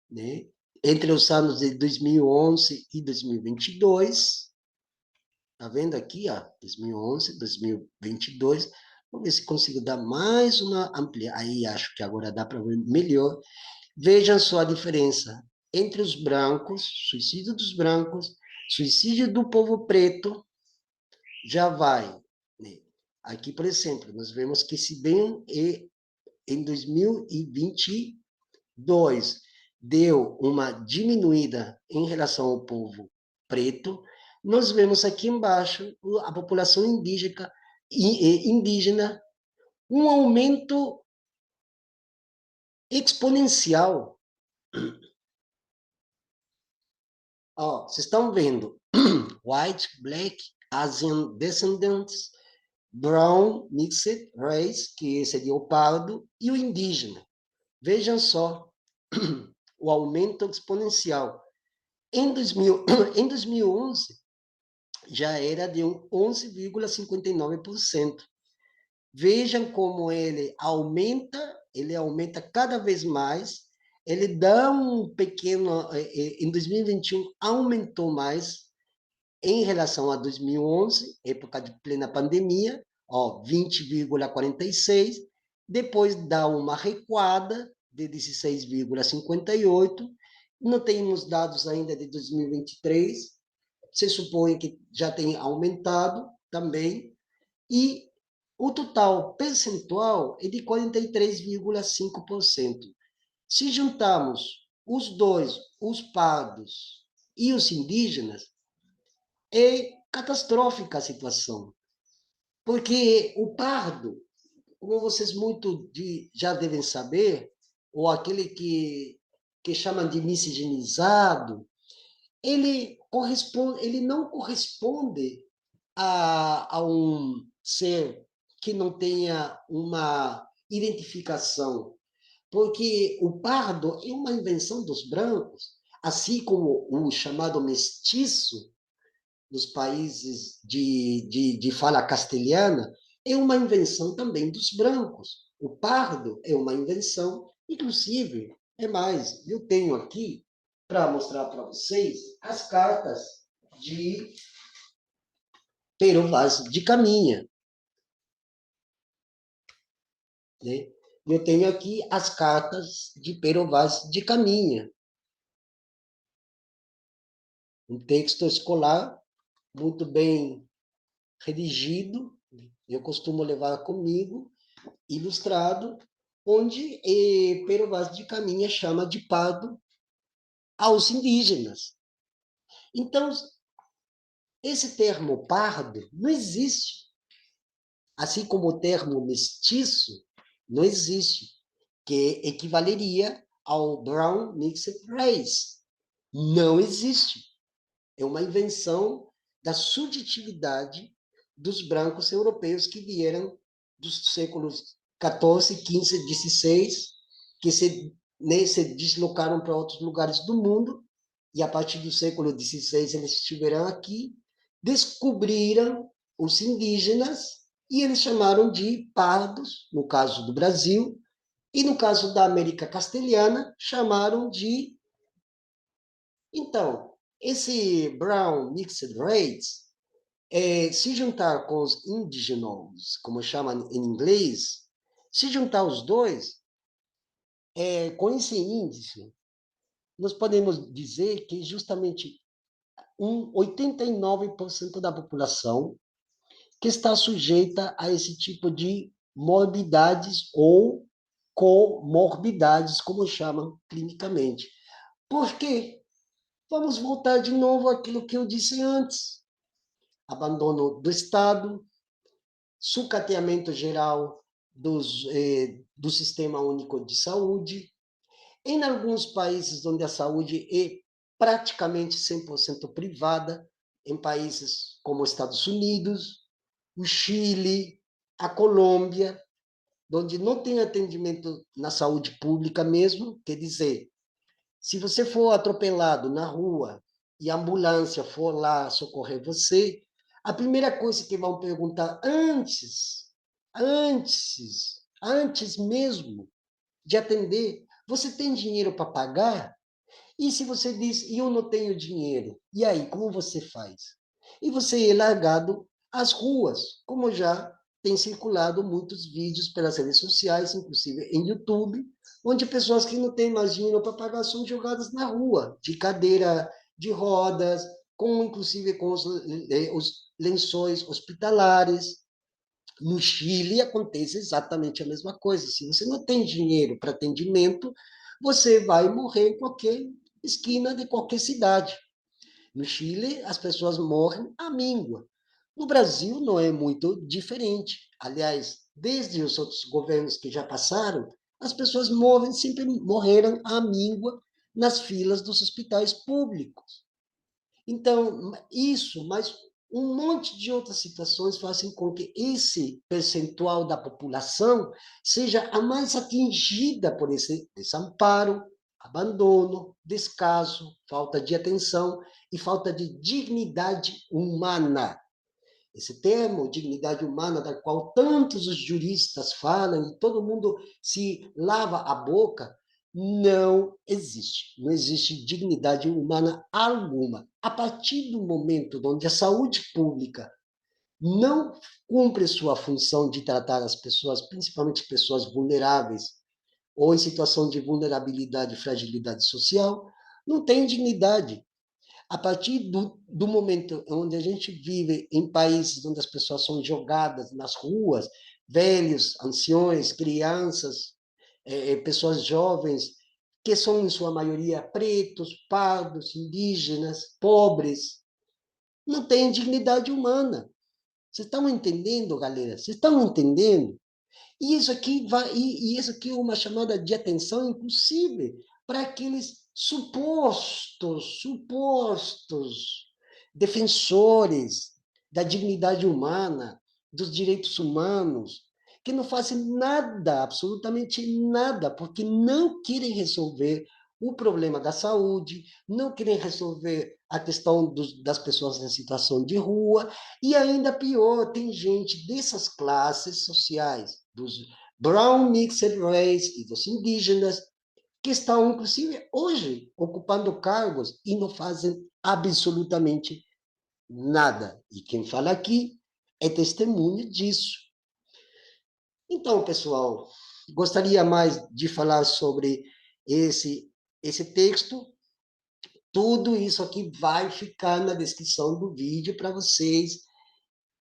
Né? Entre os anos de 2011 e 2022, tá vendo aqui, ó, 2011, 2022. Vamos ver se consigo dar mais uma amplia. Aí acho que agora dá para ver melhor. Vejam só a diferença entre os brancos, suicídio dos brancos, suicídio do povo preto, já vai, né? Aqui, por exemplo, nós vemos que se bem em 2022 deu uma diminuída em relação ao povo preto, nós vemos aqui embaixo a população indígena um aumento exponencial. Ó, vocês estão vendo white, black, Asian descendants, brown, mixed race, que seria o pardo, e o indígena. Vejam só o aumento exponencial. Em 2000, em 2011, já era de 11,59%. Vejam como ele aumenta cada vez mais, ele dá um pequeno, em 2021 aumentou mais em relação a 2011, época de plena pandemia, ó, 20,46, depois dá uma recuada de 16,58, não temos dados ainda de 2023, se supõe que já tem aumentado também, e o total percentual é de 43,5%. Se juntarmos os dois, os pardos e os indígenas, é catastrófica a situação, porque o pardo, como vocês já devem saber, ou aquele que chamam de miscigenizado, ele não corresponde a um ser que não tenha uma identificação, porque o pardo é uma invenção dos brancos, assim como o chamado mestiço nos países de fala castelhana, é uma invenção também dos brancos. O pardo é uma invenção, inclusive, é mais, eu tenho aqui, para mostrar para vocês, as cartas de Pero Vaz de Caminha. Né? Eu tenho aqui as cartas de Pero Vaz de Caminha, um texto escolar muito bem redigido, eu costumo levar comigo, ilustrado, onde Pero Vaz de Caminha chama de pardo aos indígenas. Então, esse termo pardo não existe, assim como o termo mestiço não existe, que equivaleria ao brown mixed race. Não existe. É uma invenção da subjetividade dos brancos europeus que vieram dos séculos 14, 15, 16 que se deslocaram para outros lugares do mundo, e a partir do século XVI eles estiveram aqui, descobriram os indígenas, e eles chamaram de pardos, no caso do Brasil, e no caso da América Castelhana, chamaram de... Então, esse Brown Mixed Race, se juntar com os indígenas, como chamam em inglês, se juntar os dois, com esse índice, nós podemos dizer que justamente 89% da população que está sujeita a esse tipo de morbidades ou comorbidades, como chamam clinicamente. Por quê? Vamos voltar de novo àquilo que eu disse antes. Abandono do Estado, sucateamento geral do Sistema Único de Saúde. Em alguns países onde a saúde é praticamente 100% privada, em países como os Estados Unidos, o Chile, a Colômbia, onde não tem atendimento na saúde pública mesmo, quer dizer, se você for atropelado na rua e a ambulância for lá socorrer você, a primeira coisa que vão perguntar antes mesmo de atender, você tem dinheiro para pagar? E se você diz, eu não tenho dinheiro, e aí, como você faz? E você é largado às ruas, como já tem circulado muitos vídeos pelas redes sociais, inclusive em YouTube, onde pessoas que não têm mais dinheiro para pagar são jogadas na rua, de cadeira de rodas, inclusive com os lençóis hospitalares. No Chile acontece exatamente a mesma coisa. Se você não tem dinheiro para atendimento, você vai morrer em qualquer esquina de qualquer cidade. No Chile, as pessoas morrem à míngua. No Brasil, não é muito diferente. Aliás, desde os outros governos que já passaram, as pessoas morrem, sempre morreram à míngua nas filas dos hospitais públicos. Então, isso, mas um monte de outras situações fazem com que esse percentual da população seja a mais atingida por esse desamparo, abandono, descaso, falta de atenção e falta de dignidade humana. Esse termo, dignidade humana, da qual tantos os juristas falam e todo mundo se lava a boca, não existe. Não existe dignidade humana alguma. A partir do momento onde a saúde pública não cumpre sua função de tratar as pessoas, principalmente pessoas vulneráveis, ou em situação de vulnerabilidade e fragilidade social, não tem dignidade. A partir do momento onde a gente vive em países onde as pessoas são jogadas nas ruas, velhos, anciões, crianças, pessoas jovens, que são, em sua maioria, pretos, pardos, indígenas, pobres, não têm dignidade humana. Vocês estão entendendo, galera? Vocês estão entendendo? E isso aqui é uma chamada de atenção, inclusive, para aqueles supostos defensores da dignidade humana, dos direitos humanos, que não fazem nada, absolutamente nada, porque não querem resolver o problema da saúde, não querem resolver a questão das pessoas em situação de rua, e ainda pior, tem gente dessas classes sociais, dos Brown Mixed Race e dos indígenas, que estão, inclusive, hoje, ocupando cargos e não fazem absolutamente nada. E quem fala aqui é testemunho disso. Então, pessoal, gostaria mais de falar sobre esse texto. Tudo isso aqui vai ficar na descrição do vídeo para vocês,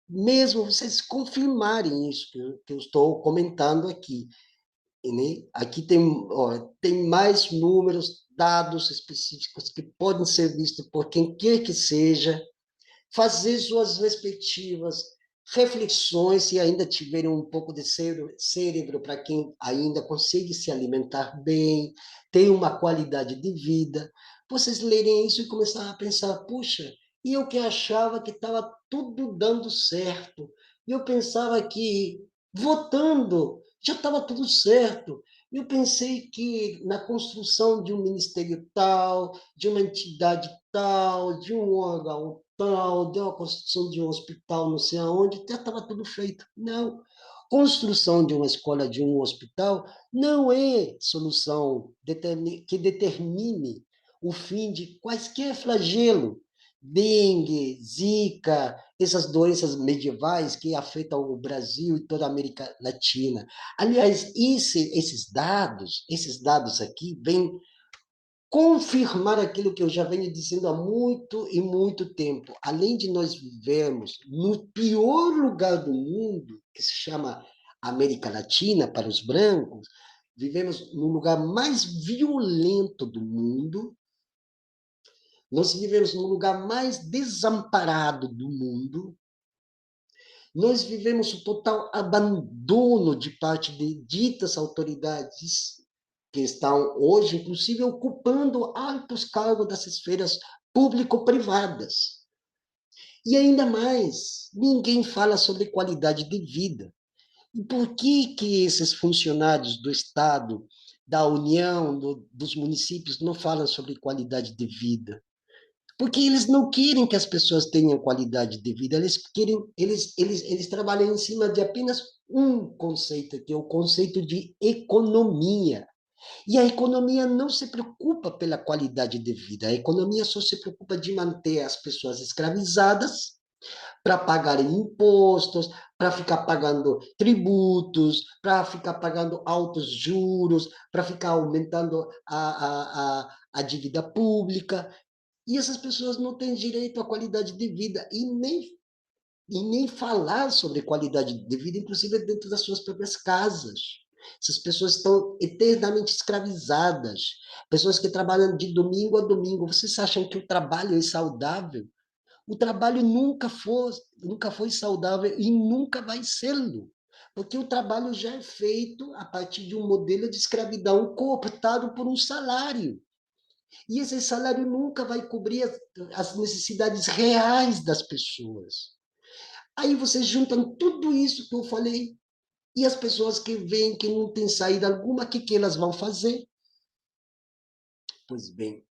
mesmo vocês confirmarem isso que eu estou comentando aqui. Né? Aqui tem, ó, tem mais números, dados específicos que podem ser vistos por quem quer que seja, fazer suas respectivas reflexões, se ainda tiverem um pouco de cérebro para quem ainda consegue se alimentar bem, ter uma qualidade de vida, vocês lerem isso e começar a pensar, puxa, e eu que achava que estava tudo dando certo, eu pensava que votando já estava tudo certo, Eu pensei que na construção de um ministério tal, de uma entidade tal, de um órgão tal, de uma construção de um hospital não sei aonde, já estava tudo feito. Não. Construção de uma escola, de um hospital, não é solução que determine o fim de quaisquer flagelo. Dengue, Zika, essas doenças medievais que afetam o Brasil e toda a América Latina. Aliás, esses dados aqui vêm confirmar aquilo que eu já venho dizendo há muito e muito tempo. Além de nós vivermos no pior lugar do mundo, que se chama América Latina para os brancos, vivemos no lugar mais violento do mundo, nós vivemos no lugar mais desamparado do mundo, nós vivemos o total abandono de parte de ditas autoridades que estão hoje, inclusive, ocupando altos cargos das esferas público-privadas. E ainda mais, ninguém fala sobre qualidade de vida. E por que esses funcionários do Estado, da União, dos municípios não falam sobre qualidade de vida? Porque eles não querem que as pessoas tenham qualidade de vida, eles trabalham em cima de apenas um conceito, que é o conceito de economia. E a economia não se preocupa pela qualidade de vida, a economia só se preocupa de manter as pessoas escravizadas para pagarem impostos, para ficar pagando tributos, para ficar pagando altos juros, para ficar aumentando a dívida pública. E essas pessoas não têm direito à qualidade de vida e nem falar sobre qualidade de vida, inclusive dentro das suas próprias casas. Essas pessoas estão eternamente escravizadas. Pessoas que trabalham de domingo a domingo. Vocês acham que o trabalho é saudável? O trabalho nunca foi saudável e nunca vai ser-lo. Porque o trabalho já é feito a partir de um modelo de escravidão cooptado por um salário. E esse salário nunca vai cobrir as necessidades reais das pessoas. Aí vocês juntam tudo isso que eu falei, e as pessoas que veem que não tem saída alguma, o que elas vão fazer? Pois bem,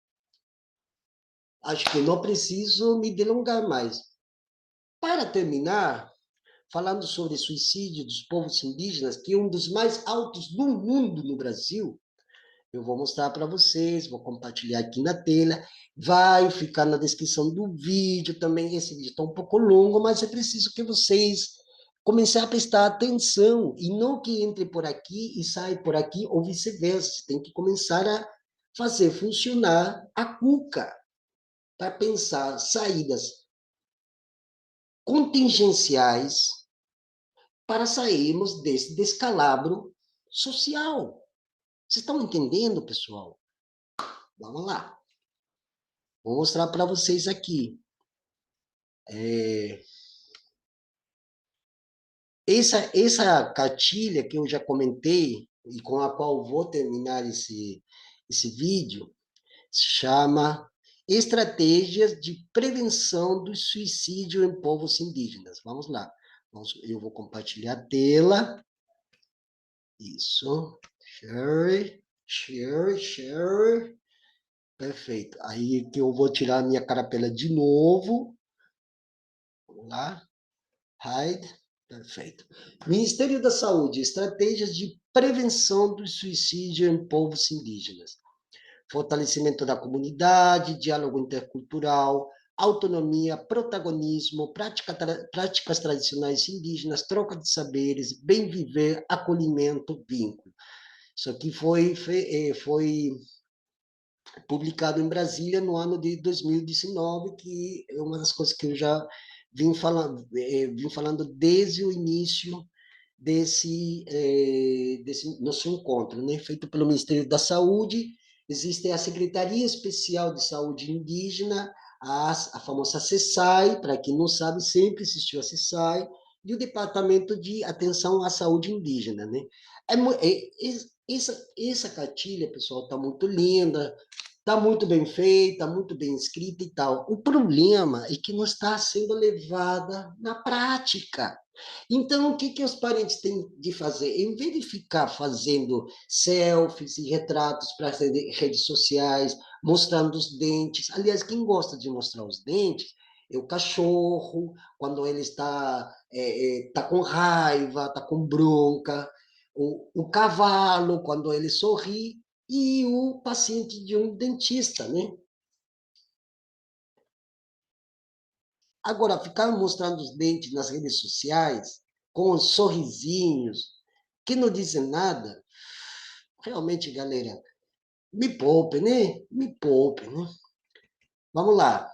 acho que não preciso me delongar mais. Para terminar, falando sobre suicídio dos povos indígenas, que é um dos mais altos do mundo no Brasil, eu vou mostrar para vocês, vou compartilhar aqui na tela, vai ficar na descrição do vídeo também. Esse vídeo está um pouco longo, mas é preciso que vocês comecem a prestar atenção e não que entre por aqui e saia por aqui ou vice-versa. Você tem que começar a fazer funcionar a cuca para pensar saídas contingenciais para sairmos desse descalabro social. Vocês estão entendendo, pessoal? Vamos lá. Vou mostrar para vocês aqui. Essa cartilha que eu já comentei e com a qual vou terminar esse vídeo, se chama Estratégias de Prevenção do Suicídio em Povos Indígenas. Vamos lá. Eu vou compartilhar a tela. Isso. Share, share, share. Perfeito. Aí que eu vou tirar a minha carapela de novo. Vamos lá. Hide. Perfeito. Ministério da Saúde, estratégias de prevenção do suicídio em povos indígenas. Fortalecimento da comunidade, diálogo intercultural, autonomia, protagonismo, práticas tradicionais indígenas, troca de saberes, bem viver, acolhimento, vínculo. Isso aqui foi publicado em Brasília no ano de 2019, que é uma das coisas que eu já vim falando desde o início desse nosso encontro, né? Feito pelo Ministério da Saúde. Existe a Secretaria Especial de Saúde Indígena, a famosa CESAI, para quem não sabe, sempre existiu a CESAI, e o Departamento de Atenção à Saúde Indígena, né? Essa cartilha, pessoal, está muito linda, Está muito bem feita, muito bem escrita e tal. O problema é que não está sendo levada na prática. Então, o que, que os parentes têm de fazer? Em vez de ficar fazendo selfies e retratos para as redes sociais, mostrando os dentes. Aliás, quem gosta de mostrar os dentes é o cachorro, quando ele está com raiva, está com bronca, o cavalo, quando ele sorri, e o paciente de um dentista, né? Agora, ficar mostrando os dentes nas redes sociais, com os sorrisinhos, que não dizem nada, realmente, galera, me poupe, né? Me poupe, né? Vamos lá.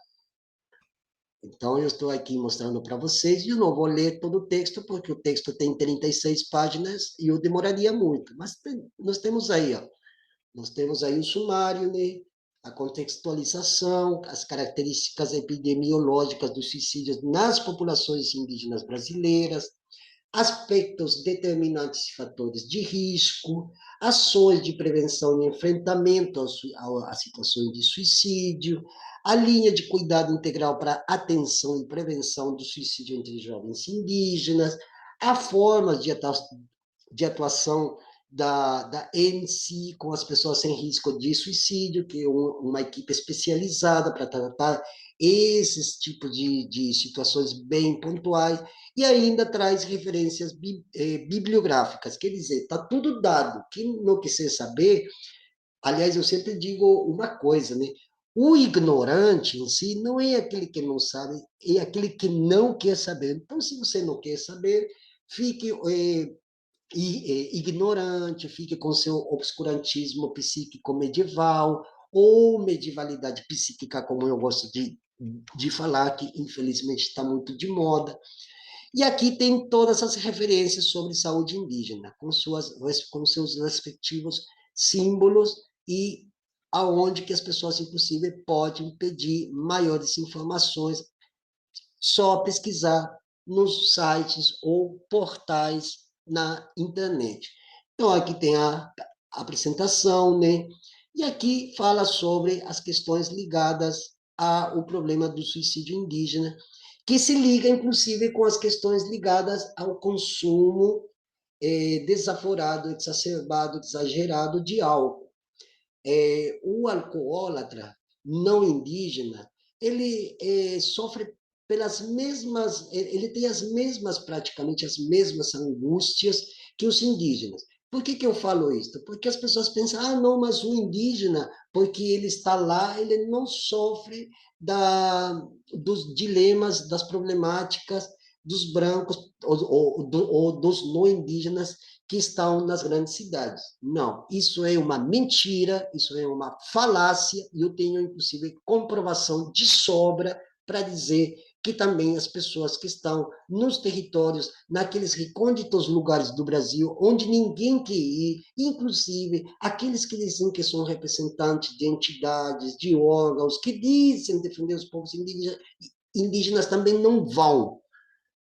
Então, eu estou aqui mostrando para vocês, e eu não vou ler todo o texto, porque o texto tem 36 páginas e eu demoraria muito. Mas nós temos aí, ó, nós temos aí o sumário, né? A contextualização, as características epidemiológicas dos suicídios nas populações indígenas brasileiras, aspectos determinantes e fatores de risco, ações de prevenção e enfrentamento às situações de suicídio, a linha de cuidado integral para atenção e prevenção do suicídio entre jovens indígenas, a forma de atuação da ENSI com as pessoas sem risco de suicídio, que é uma equipe especializada para tratar esses tipos de situações bem pontuais, e ainda traz referências bibliográficas, quer dizer, está tudo dado. Quem não quiser saber, aliás, eu sempre digo uma coisa, né? O ignorante em si não é aquele que não sabe, é aquele que não quer saber. Então, se você não quer saber, fique ignorante, fique com seu obscurantismo psíquico medieval, ou medievalidade psíquica, como eu gosto de falar, que infelizmente está muito de moda. E aqui tem todas as referências sobre saúde indígena, com seus respectivos símbolos e aonde que as pessoas, inclusive, podem pedir maiores informações, só pesquisar nos sites ou portais na internet. Então, aqui tem a apresentação, né? E aqui fala sobre as questões ligadas ao problema do suicídio indígena, que se liga, inclusive, com as questões ligadas ao consumo desaforado, exacerbado, exagerado de álcool. O alcoólatra não indígena, ele sofre pelas mesmas, ele tem as mesmas, praticamente as mesmas angústias que os indígenas. Por que, que eu falo isso? Porque as pessoas pensam, ah, não, mas o indígena, porque ele está lá, ele não sofre dos dilemas, das problemáticas dos brancos ou dos não indígenas que estão nas grandes cidades. Não, isso é uma mentira, isso é uma falácia, e eu tenho, inclusive, comprovação de sobra para dizer que também as pessoas que estão nos territórios, naqueles recônditos lugares do Brasil, onde ninguém quer ir, inclusive aqueles que dizem que são representantes de entidades, de órgãos, que dizem defender os povos indígenas também não vão.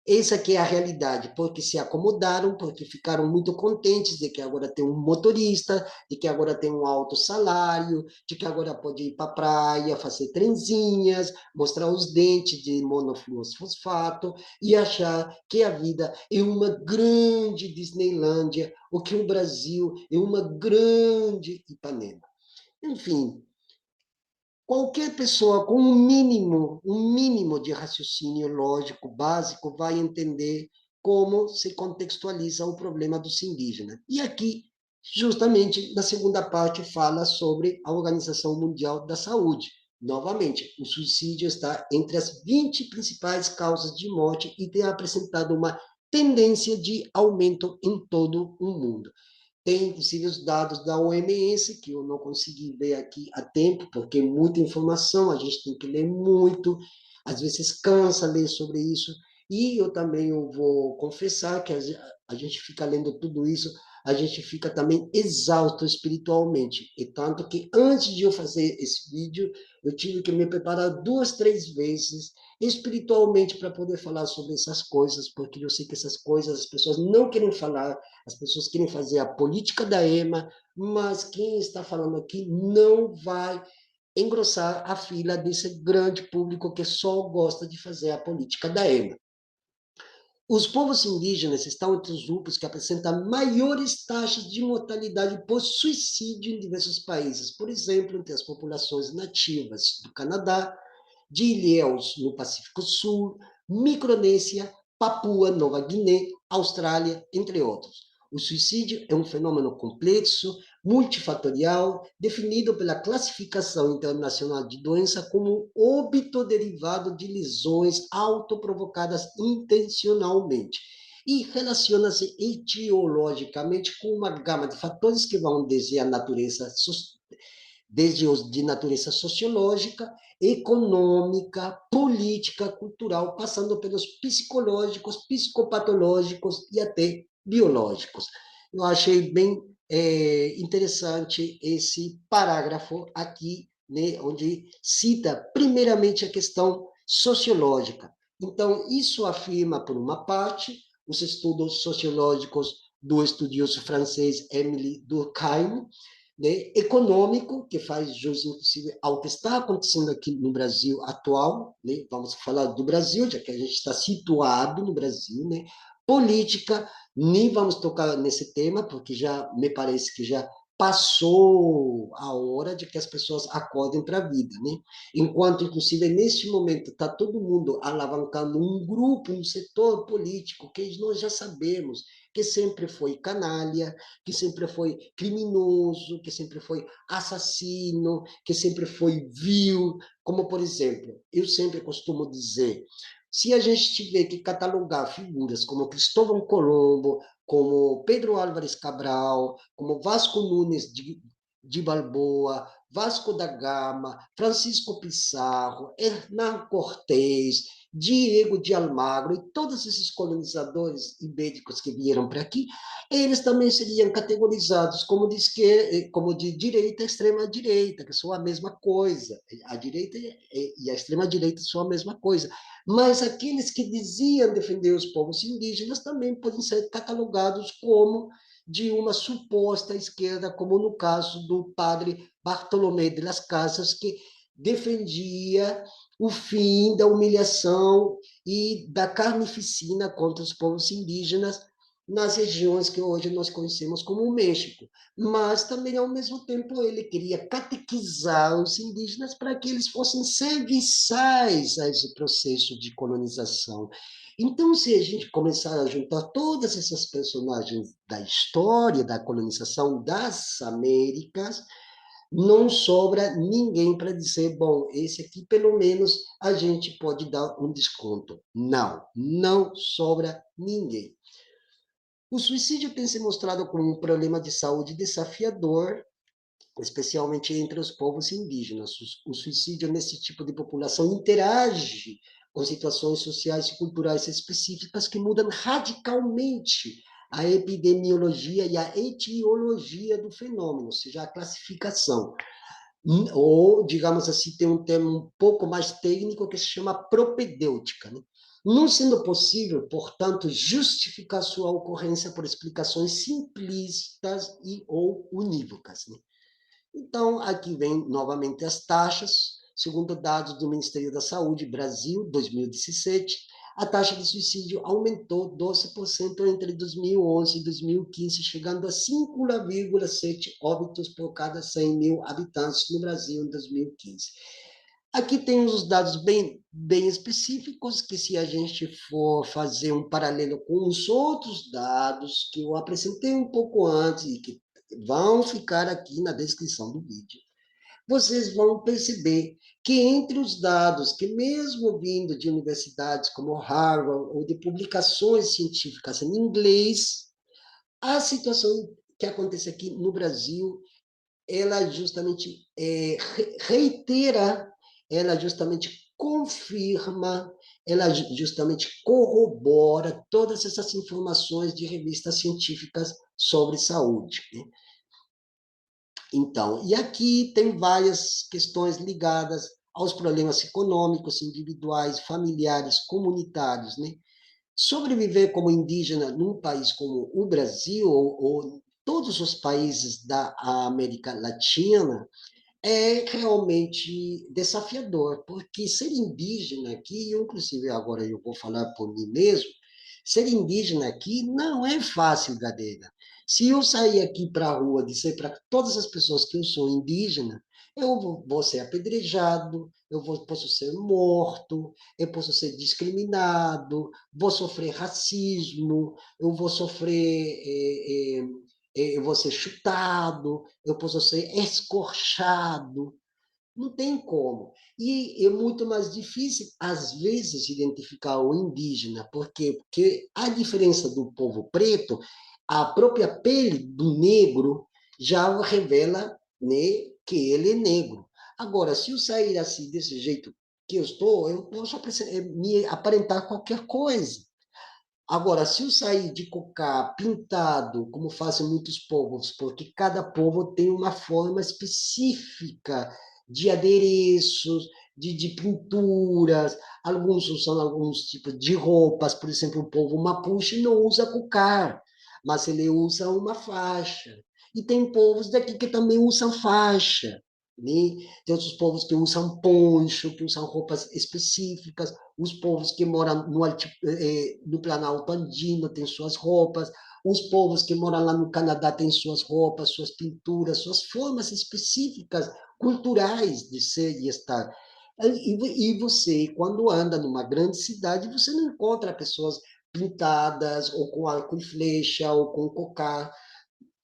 Essa que é a realidade, porque se acomodaram, porque ficaram muito contentes de que agora tem um motorista, de que agora tem um alto salário, de que agora pode ir para a praia, fazer trenzinhas, mostrar os dentes de monofosfato e achar que a vida é uma grande Disneylândia, ou que o Brasil é uma grande Ipanema. Enfim, qualquer pessoa com um mínimo de raciocínio lógico básico vai entender como se contextualiza o problema dos indígenas. E aqui, justamente, na segunda parte, fala sobre a Organização Mundial da Saúde. Novamente, o suicídio está entre as 20 principais causas de morte e tem apresentado uma tendência de aumento em todo o mundo. Tem, inclusive, os dados da OMS, que eu não consegui ver aqui a tempo, porque é muita informação, a gente tem que ler muito, às vezes cansa ler sobre isso, e eu vou confessar que a gente fica lendo tudo isso, a gente fica também exausto espiritualmente. E tanto que antes de eu fazer esse vídeo, eu tive que me preparar 2, 3 vezes espiritualmente para poder falar sobre essas coisas, porque eu sei que essas coisas as pessoas não querem falar, as pessoas querem fazer a política da EMA, mas quem está falando aqui não vai engrossar a fila desse grande público que só gosta de fazer a política da EMA. Os povos indígenas estão entre os grupos que apresentam maiores taxas de mortalidade por suicídio em diversos países. Por exemplo, entre as populações nativas do Canadá, de Ilhéus, no Pacífico Sul, Micronésia, Papua Nova Guiné, Austrália, entre outros. O suicídio é um fenômeno complexo, multifatorial, definido pela Classificação Internacional de Doença como óbito derivado de lesões autoprovocadas intencionalmente e relaciona-se etiologicamente com uma gama de fatores que vão desde os de natureza sociológica, econômica, política, cultural, passando pelos psicológicos, psicopatológicos e até biológicos. Eu achei bem interessante esse parágrafo aqui, né, onde cita primeiramente a questão sociológica. Então, isso afirma, por uma parte, os estudos sociológicos do estudioso francês Émile Durkheim, né, econômico, que faz jus, inclusive, ao que está acontecendo aqui no Brasil atual, né, vamos falar do Brasil, já que a gente está situado no Brasil, né, política, nem vamos tocar nesse tema, porque já me parece que já passou a hora de que as pessoas acordem para a vida, né? Enquanto, inclusive, neste momento está todo mundo alavancando um grupo, um setor político que nós já sabemos que sempre foi canalha, que sempre foi criminoso, que sempre foi assassino, que sempre foi vil, como, por exemplo, eu sempre costumo dizer, se a gente tiver que catalogar figuras como Cristóvão Colombo, como Pedro Álvares Cabral, como Vasco Nunes de Balboa, Vasco da Gama, Francisco Pizarro, Hernán Cortés, Diego de Almagro e todos esses colonizadores ibéricos que vieram para aqui, eles também seriam categorizados como de esquerda, como de direita e extrema direita, que são a mesma coisa. A direita e a extrema direita são a mesma coisa. Mas aqueles que diziam defender os povos indígenas também podem ser catalogados como de uma suposta esquerda, como no caso do padre Bartolomé de las Casas, que defendia o fim da humilhação e da carnificina contra os povos indígenas nas regiões que hoje nós conhecemos como o México. Mas também, ao mesmo tempo, ele queria catequizar os indígenas para que eles fossem serviçais a esse processo de colonização. Então, se a gente começar a juntar todas essas personagens da história da colonização das Américas, não sobra ninguém para dizer, bom, esse aqui pelo menos a gente pode dar um desconto. Não, não sobra ninguém. O suicídio tem se mostrado como um problema de saúde desafiador, especialmente entre os povos indígenas. O suicídio nesse tipo de população interage com situações sociais e culturais específicas que mudam radicalmente a epidemiologia e a etiologia do fenômeno, ou seja, a classificação. Ou, digamos assim, tem um termo um pouco mais técnico que se chama propedêutica, né? Não sendo possível, portanto, justificar sua ocorrência por explicações simplistas e ou unívocas, né? Então, aqui vem novamente as taxas. Segundo dados do Ministério da Saúde, Brasil, 2017, a taxa de suicídio aumentou 12% entre 2011 e 2015, chegando a 5,7 óbitos por cada 100 mil habitantes no Brasil em 2015. Aqui tem os dados bem específicos, que se a gente for fazer um paralelo com os outros dados que eu apresentei um pouco antes e que vão ficar aqui na descrição do vídeo, vocês vão perceber que entre os dados que, mesmo vindo de universidades como Harvard ou de publicações científicas em inglês, a situação que acontece aqui no Brasil, ela justamente reitera, ela justamente confirma, ela justamente corrobora todas essas informações de revistas científicas sobre saúde, né? Então, e aqui tem várias questões ligadas aos problemas econômicos, individuais, familiares, comunitários, né? Sobreviver como indígena num país como o Brasil ou todos os países da América Latina é realmente desafiador, porque ser indígena aqui, eu, inclusive agora eu vou falar por mim mesmo, ser indígena aqui não é fácil, Gadeira. Se eu sair aqui para a rua e dizer para todas as pessoas que eu sou indígena, eu vou ser apedrejado, posso ser morto, eu posso ser discriminado, vou sofrer racismo, eu vou sofrer, eu vou ser chutado, eu posso ser escorchado, não tem como. E é muito mais difícil, às vezes, identificar o indígena. Por quê? Porque a diferença do povo preto, a própria pele do negro já revela, né, que ele é negro. Agora, se eu sair assim, desse jeito que eu estou, eu posso me aparentar qualquer coisa. Agora, se eu sair de cocá pintado, como fazem muitos povos, porque cada povo tem uma forma específica de adereços, de pinturas, alguns usam alguns tipos de roupas, por exemplo, o povo Mapuche não usa cocá, mas ele usa uma faixa. E tem povos daqui que também usam faixa, né? Tem outros povos que usam poncho, que usam roupas específicas, os povos que moram no Planalto Andino têm suas roupas, os povos que moram lá no Canadá têm suas roupas, suas pinturas, suas formas específicas, culturais de ser e estar. E você, quando anda numa grande cidade, você não encontra pessoas pintadas, ou com arco e flecha, ou com cocá,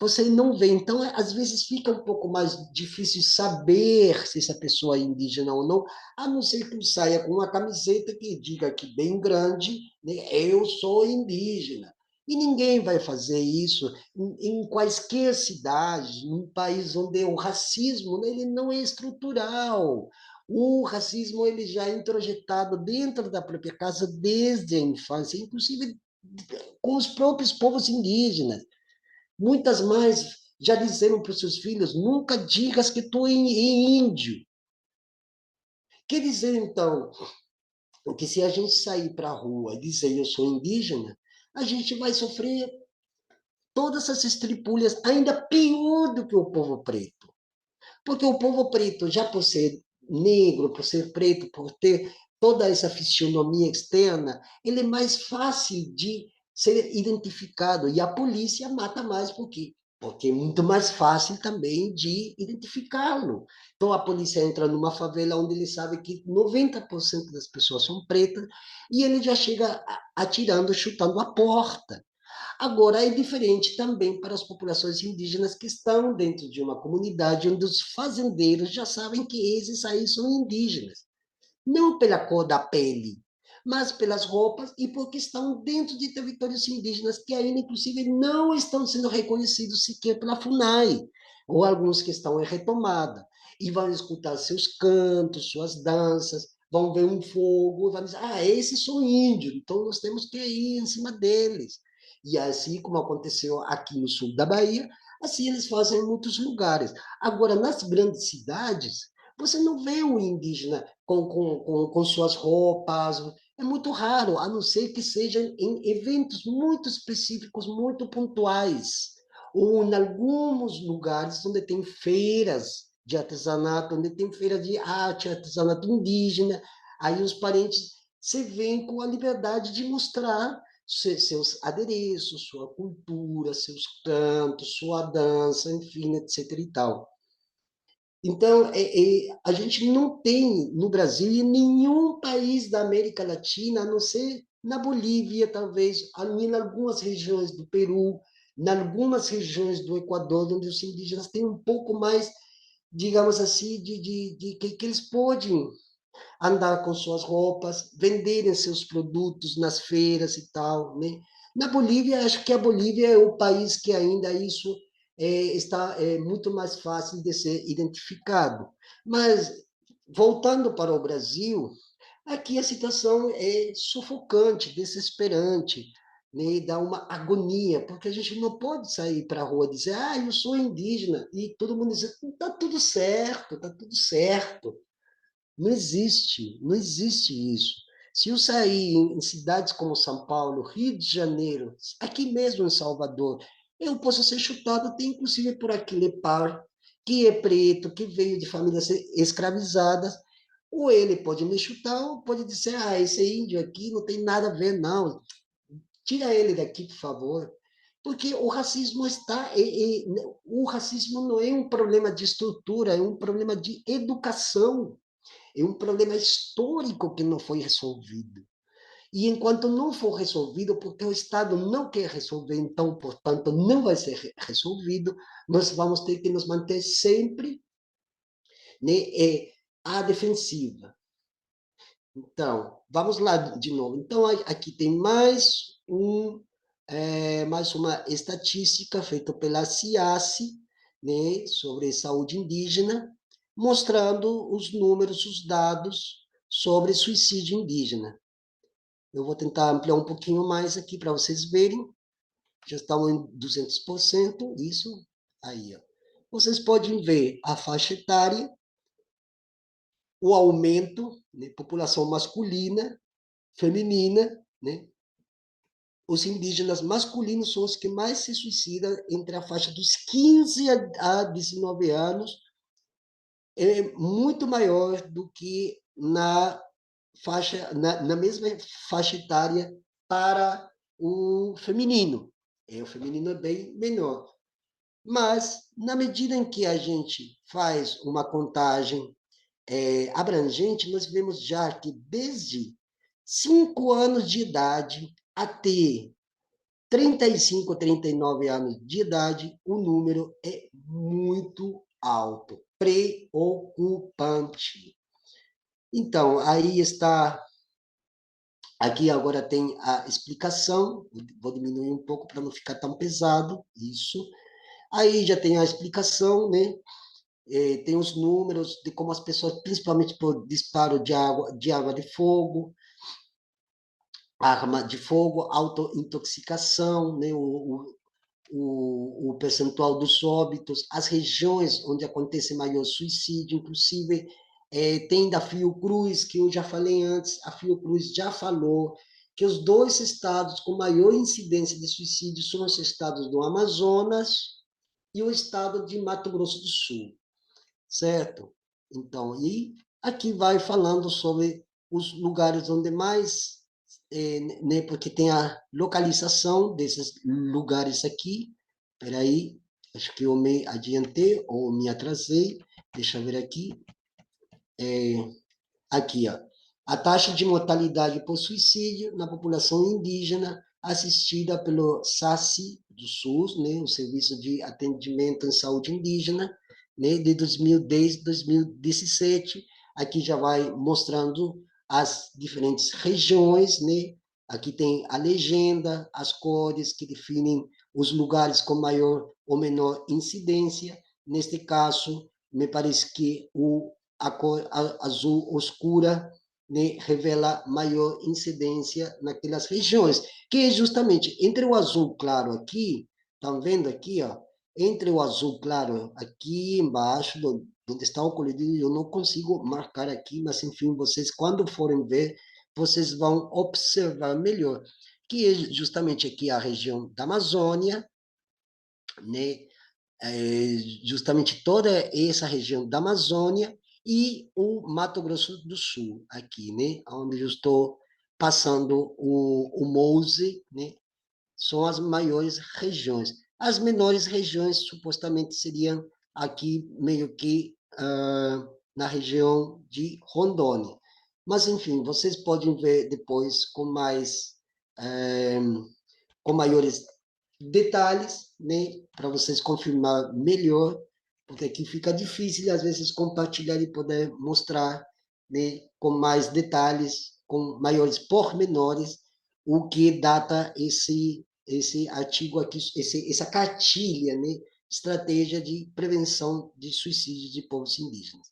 você não vê. Então, às vezes fica um pouco mais difícil saber se essa pessoa é indígena ou não, a não ser que saia com uma camiseta que diga aqui bem grande, né, eu sou indígena. E ninguém vai fazer isso em quaisquer cidades, num país onde o racismo, né, ele não é estrutural. O racismo ele já é introjetado dentro da própria casa desde a infância, inclusive com os próprios povos indígenas. Muitas mães já disseram para os seus filhos: nunca digas que tu é índio. Quer dizer, então, que se a gente sair para a rua e dizer eu sou indígena, a gente vai sofrer todas essas estripulhas, ainda pior do que o povo preto. Porque o povo preto, já por ser negro, por ser preto, por ter toda essa fisionomia externa, ele é mais fácil de ser identificado. E a polícia mata mais por quê? Porque é muito mais fácil também de identificá-lo. Então a polícia entra numa favela onde ele sabe que 90% das pessoas são pretas e ele já chega atirando, chutando a porta. Agora, é diferente também para as populações indígenas que estão dentro de uma comunidade onde os fazendeiros já sabem que esses aí são indígenas. Não pela cor da pele, mas pelas roupas e porque estão dentro de territórios indígenas que ainda, inclusive, não estão sendo reconhecidos sequer pela FUNAI, ou alguns que estão em retomada. E vão escutar seus cantos, suas danças, vão ver um fogo, e vão dizer, esses são índios, então nós temos que ir em cima deles. E assim como aconteceu aqui no sul da Bahia, assim eles fazem em muitos lugares. Agora, nas grandes cidades, você não vê um indígena com suas roupas. É muito raro, a não ser que seja em eventos muito específicos, muito pontuais. Ou em alguns lugares onde tem feiras de artesanato, onde tem feira de arte, artesanato indígena. Aí os parentes se veem com a liberdade de mostrar seus adereços, sua cultura, seus cantos, sua dança, enfim, etc. e tal. Então, a gente não tem no Brasil e em nenhum país da América Latina, a não ser na Bolívia, talvez, em algumas regiões do Peru, em algumas regiões do Equador, onde os indígenas têm um pouco mais, digamos assim, que eles podem andar com suas roupas, venderem seus produtos nas feiras e tal, né? Na Bolívia, acho que a Bolívia é o país que ainda isso está muito mais fácil de ser identificado. Mas, voltando para o Brasil, aqui a situação é sufocante, desesperante, né? Dá uma agonia, porque a gente não pode sair para a rua e dizer, eu sou indígena, e todo mundo diz, está tudo certo, está tudo certo. Não existe, não existe isso. Se eu sair em cidades como São Paulo, Rio de Janeiro, aqui mesmo em Salvador, eu posso ser chutado até inclusive por aquele par que é preto, que veio de famílias escravizadas, ou ele pode me chutar, ou pode dizer, esse índio aqui não tem nada a ver, não. Tira ele daqui, por favor. Porque o racismo o racismo não é um problema de estrutura, é um problema de educação, é um problema histórico que não foi resolvido. E enquanto não for resolvido, porque o Estado não quer resolver, então, portanto, não vai ser resolvido, nós vamos ter que nos manter sempre, né, à defensiva. Então, vamos lá de novo. Então, aqui tem mais uma estatística feita pela CIASE, né, sobre saúde indígena, mostrando os números, os dados sobre suicídio indígena. Eu vou tentar ampliar um pouquinho mais aqui para vocês verem. Já estão em 200%, isso aí. Ó. Vocês podem ver a faixa etária, o aumento, né, população masculina, feminina, né? Os indígenas masculinos são os que mais se suicidam entre a faixa dos 15 a 19 anos, é muito maior do que na mesma faixa etária para o feminino. O feminino é bem menor. Mas, na medida em que a gente faz uma contagem abrangente, nós vemos já que desde 5 anos de idade até 35, 39 anos de idade, o número é muito alto, preocupante. Então, aí está. Aqui agora tem a explicação, vou diminuir um pouco para não ficar tão pesado, isso. Aí já tem a explicação, né? Tem os números de como as pessoas, principalmente por disparo de arma de fogo, autointoxicação, né? O percentual dos óbitos, as regiões onde acontece maior suicídio, inclusive tem da Fiocruz, que eu já falei antes, a Fiocruz já falou que os 2 estados com maior incidência de suicídio são os estados do Amazonas e o estado de Mato Grosso do Sul, certo? Então, e aqui vai falando sobre os lugares onde mais, né, porque tem a localização desses lugares aqui. Espera aí, acho que eu me adiantei ou me atrasei. Deixa eu ver aqui. Aqui, ó. A taxa de mortalidade por suicídio na população indígena assistida pelo SACI do SUS, né, o Serviço de Atendimento em Saúde Indígena, né, de 2010 a 2017. Aqui já vai mostrando as diferentes regiões, né? Aqui tem a legenda, as cores que definem os lugares com maior ou menor incidência. Neste caso, me parece que a cor azul oscura, né, revela maior incidência naquelas regiões, que é justamente entre o azul claro aqui, estão vendo aqui, ó, entre o azul claro aqui embaixo, onde está o colorido, eu não consigo marcar aqui, mas enfim, vocês quando forem ver, vocês vão observar melhor, que é justamente aqui a região da Amazônia, né, justamente toda essa região da Amazônia e o Mato Grosso do Sul, aqui, né, onde eu estou passando o mouse, né, são as maiores regiões. As menores regiões, supostamente, seriam aqui, meio que na região de Rondônia. Mas, enfim, vocês podem ver depois com maiores detalhes, né, para vocês confirmar melhor, porque aqui fica difícil, às vezes, compartilhar e poder mostrar, né, com mais detalhes, com maiores pormenores, o que data esse artigo aqui, essa cartilha, né, estratégia de prevenção de suicídio de povos indígenas.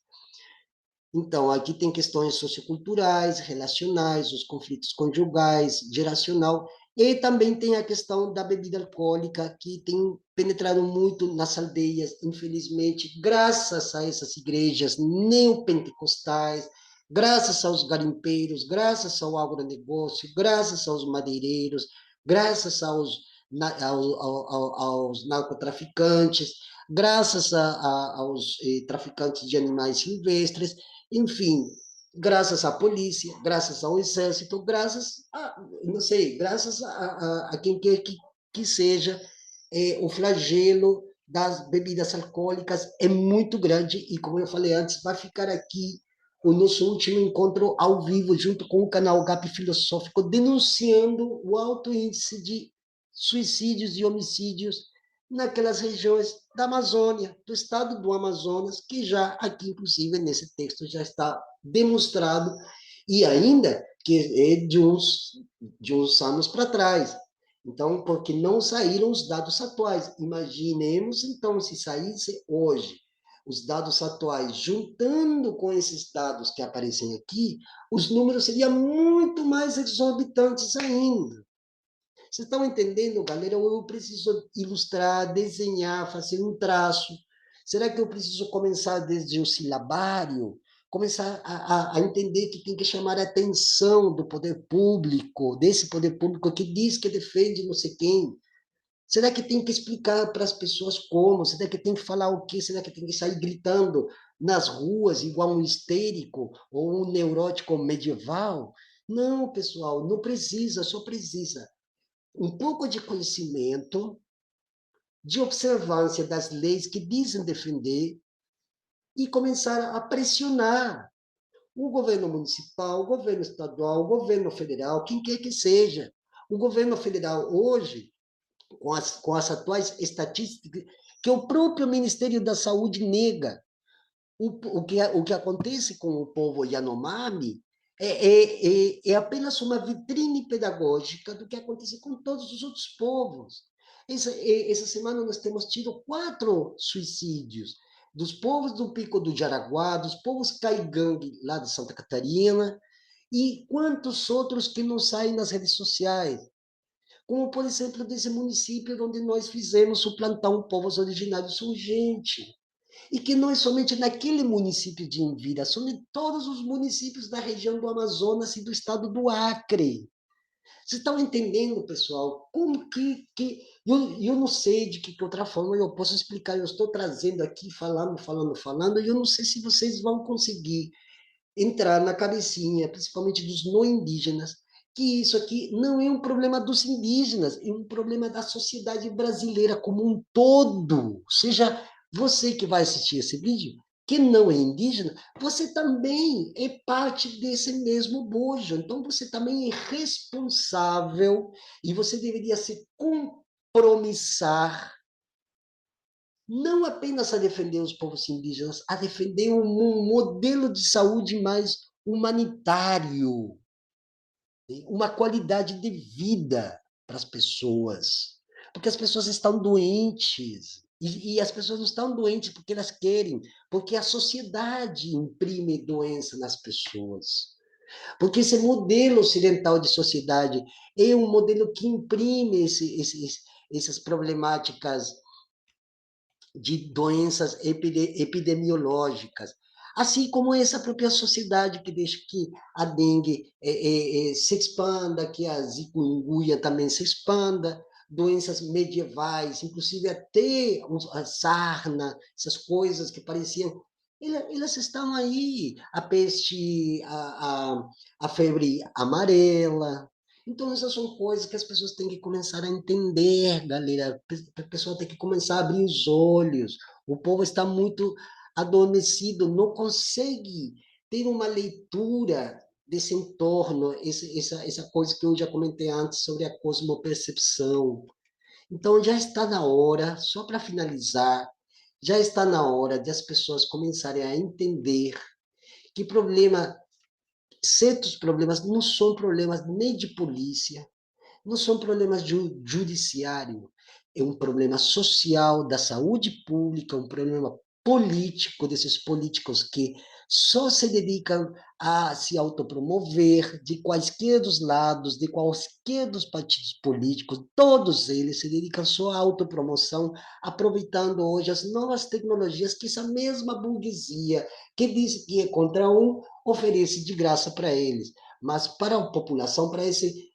Então, aqui tem questões socioculturais, relacionais, os conflitos conjugais, geracional, e também tem a questão da bebida alcoólica, que tem penetrado muito nas aldeias, infelizmente, graças a essas igrejas neopentecostais, graças aos garimpeiros, graças ao agronegócio, graças aos madeireiros, graças aos narcotraficantes, graças aos traficantes de animais silvestres, enfim, graças à polícia, graças ao exército, graças a, não sei, graças a quem quer que seja, o flagelo das bebidas alcoólicas é muito grande e, como eu falei antes, vai ficar aqui o nosso último encontro ao vivo, junto com o canal GAP Filosófico, denunciando o alto índice de suicídios e homicídios naquelas regiões da Amazônia, do estado do Amazonas, que já aqui, inclusive, nesse texto já está demonstrado, e ainda que é de uns anos para trás. Então, porque não saíram os dados atuais. Imaginemos, então, se saísse hoje os dados atuais, juntando com esses dados que aparecem aqui, os números seriam muito mais exorbitantes ainda. Vocês estão entendendo, galera? Eu preciso ilustrar, desenhar, fazer um traço. Será que eu preciso começar desde o silabário? Começar a entender que tem que chamar a atenção do poder público, desse poder público que diz que defende não sei quem. Será que tem que explicar para as pessoas como? Será que tem que falar o quê? Será que tem que sair gritando nas ruas igual um histérico ou um neurótico medieval? Não, pessoal, não precisa, só precisa um pouco de conhecimento, de observância das leis que dizem defender e começar a pressionar o governo municipal, o governo estadual, o governo federal, quem quer que seja. O governo federal hoje, com as atuais estatísticas, que o próprio Ministério da Saúde nega, o que acontece com o povo Yanomami é apenas uma vitrine pedagógica do que acontece com todos os outros povos. Essa semana nós temos tido 4 suicídios dos povos do Pico do Jaraguá, dos povos Caigangue, lá de Santa Catarina, e quantos outros que não saem nas redes sociais. Como, por exemplo, desse município onde nós fizemos o plantão Povos Originários Urgente, e que não é somente naquele município de Envira, são em todos os municípios da região do Amazonas e do estado do Acre. Vocês estão entendendo, pessoal? Como que eu não sei de que outra forma eu posso explicar. Eu estou trazendo aqui, falando, falando, falando, e eu não sei se vocês vão conseguir entrar na cabecinha, principalmente dos não indígenas, que isso aqui não é um problema dos indígenas, é um problema da sociedade brasileira como um todo. Ou seja, você que vai assistir esse vídeo, que não é indígena, você também é parte desse mesmo bojo. Então, você também é responsável e você deveria se compromissar não apenas a defender os povos indígenas, a defender um modelo de saúde mais humanitário, uma qualidade de vida para as pessoas. Porque as pessoas estão doentes. E as pessoas não estão doentes porque elas querem, porque a sociedade imprime doença nas pessoas. Porque esse modelo ocidental de sociedade é um modelo que imprime essas problemáticas de doenças epidemiológicas, assim como essa própria sociedade que deixa que a dengue se expanda, que a zikungunya também se expanda, doenças medievais, inclusive até a sarna, essas coisas que pareciam, elas estão aí, a peste, a febre amarela. Então, essas são coisas que as pessoas têm que começar a entender, galera. A pessoa tem que começar a abrir os olhos. O povo está muito adormecido, não consegue ter uma leitura desse entorno, essa coisa que eu já comentei antes sobre a cosmopercepção. Então, já está na hora, só para finalizar, já está na hora de as pessoas começarem a entender que certos problemas não são problemas nem de polícia, não são problemas judiciário, é um problema social da saúde pública, um problema político desses políticos que só se dedicam a se autopromover de quaisquer dos lados, de quaisquer dos partidos políticos, todos eles se dedicam só à autopromoção, aproveitando hoje as novas tecnologias que essa mesma burguesia que diz que é contra um, oferece de graça para eles. Mas para a população, para esse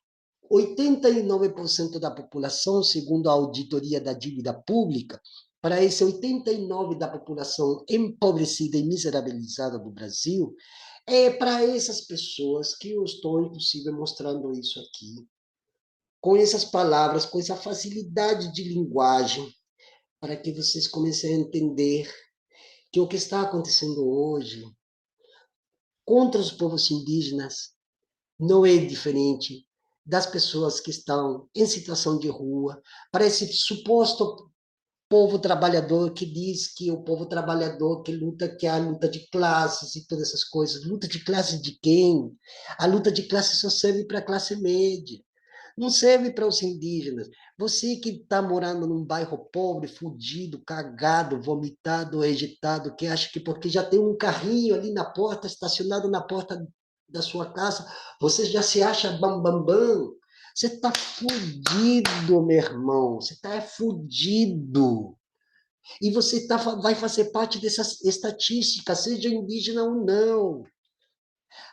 89% da população, segundo a auditoria da dívida pública, para esse 89% da população empobrecida e miserabilizada do Brasil, é para essas pessoas que eu estou, inclusive, mostrando isso aqui, com essas palavras, com essa facilidade de linguagem, para que vocês comecem a entender que o que está acontecendo hoje contra os povos indígenas não é diferente das pessoas que estão em situação de rua, para esse suposto povo trabalhador que diz que o povo trabalhador que luta, que é a luta de classes e todas essas coisas. Luta de classe de quem? A luta de classe só serve para a classe média. Não serve para os indígenas. Você que está morando num bairro pobre, fudido, cagado, vomitado, ejetado, que acha que porque já tem um carrinho ali na porta, estacionado na porta da sua casa, você já se acha bam, bam, bam. Você está fudido, meu irmão. Você está fudido. E você vai fazer parte dessa estatística, seja indígena ou não.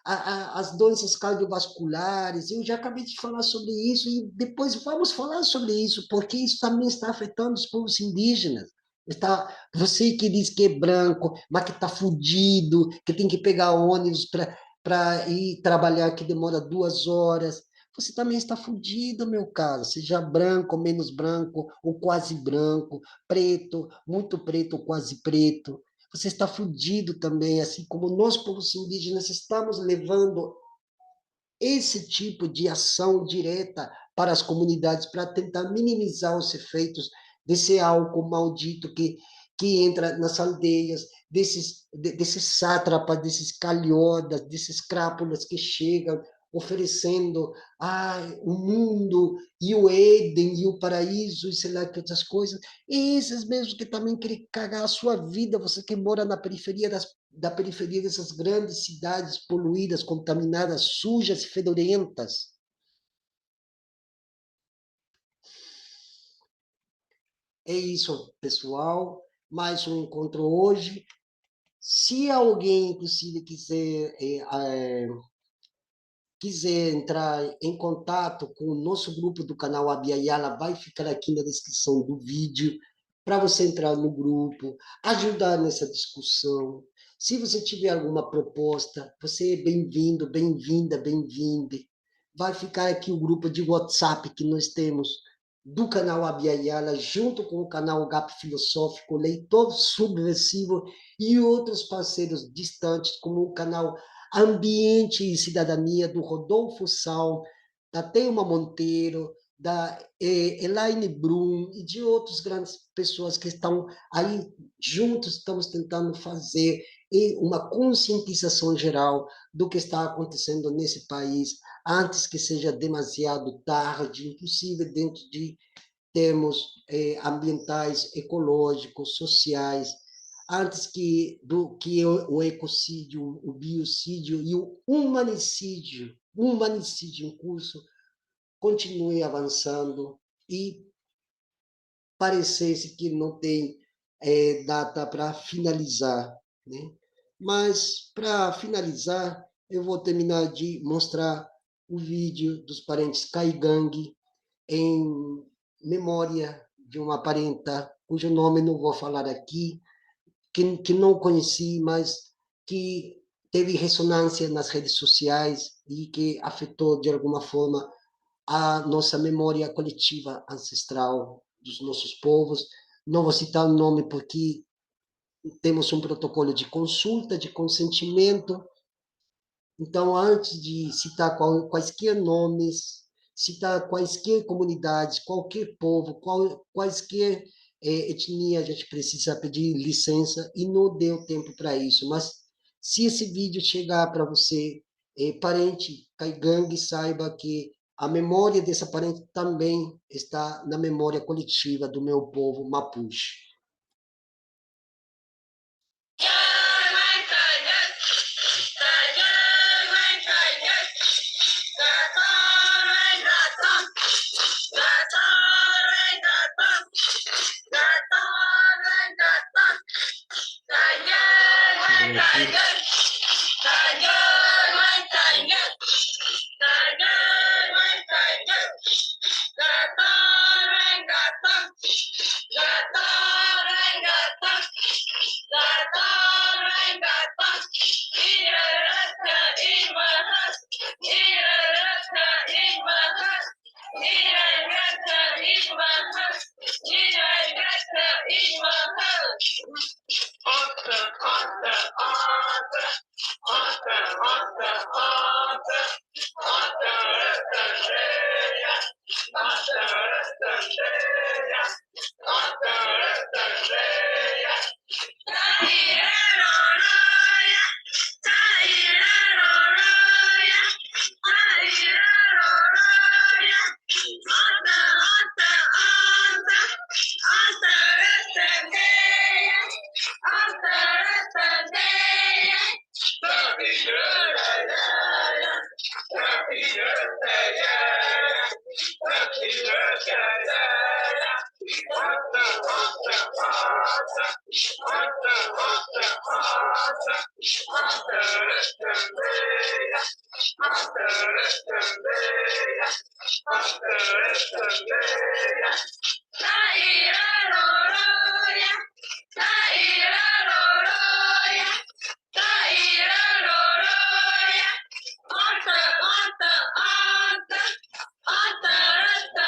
As doenças cardiovasculares, eu já acabei de falar sobre isso, e depois vamos falar sobre isso, porque isso também está afetando os povos indígenas. Está, você que diz que é branco, mas que está fudido, que tem que pegar ônibus para ir trabalhar, que demora 2 horas. Você também está fudido, meu caro, seja branco, menos branco, ou quase branco, preto, muito preto ou quase preto. Você está fudido também, assim como nós, povos indígenas, estamos levando esse tipo de ação direta para as comunidades, para tentar minimizar os efeitos desse álcool maldito que entra nas aldeias, desses sátrapas, desses calhodas, desses crápulas que chegam oferecendo o mundo e o Éden e o paraíso e sei lá que outras coisas. E esses mesmos que também querem cagar a sua vida, você que mora na periferia da periferia dessas grandes cidades poluídas, contaminadas, sujas e fedorentas. É isso, pessoal. Mais um encontro hoje. Se alguém, inclusive, quiser entrar em contato com o nosso grupo do canal Abiayala, vai ficar aqui na descrição do vídeo para você entrar no grupo, ajudar nessa discussão. Se você tiver alguma proposta, você é bem-vindo, bem-vinda, bem-vinde. Vai ficar aqui o grupo de WhatsApp que nós temos do canal Abiayala, junto com o canal GAP Filosófico, Leitor Subversivo e outros parceiros distantes, como o canal Ambiente e Cidadania, do Rodolfo Sal, da Teuma Monteiro, da Elaine Brum e de outras grandes pessoas que estão aí juntos, estamos tentando fazer uma conscientização geral do que está acontecendo nesse país, antes que seja demasiado tarde, inclusive dentro de termos ambientais, ecológicos, sociais, antes que o ecocídio, o biocídio e o humanicídio em curso continue avançando e parecesse que não tem data para finalizar, né? Mas, para finalizar, eu vou terminar de mostrar o vídeo dos parentes Caigangue em memória de uma parenta, cujo nome não vou falar aqui, que não conheci, mas que teve ressonância nas redes sociais e que afetou, de alguma forma, a nossa memória coletiva ancestral dos nossos povos. Não vou citar o nome porque temos um protocolo de consulta, de consentimento. Então, antes de citar quaisquer nomes, citar quaisquer comunidades, qualquer povo, quaisquer etnia, a gente precisa pedir licença e não deu tempo para isso. Mas se esse vídeo chegar para você, parente caigangue, saiba que a memória dessa parente também está na memória coletiva do meu povo mapuche.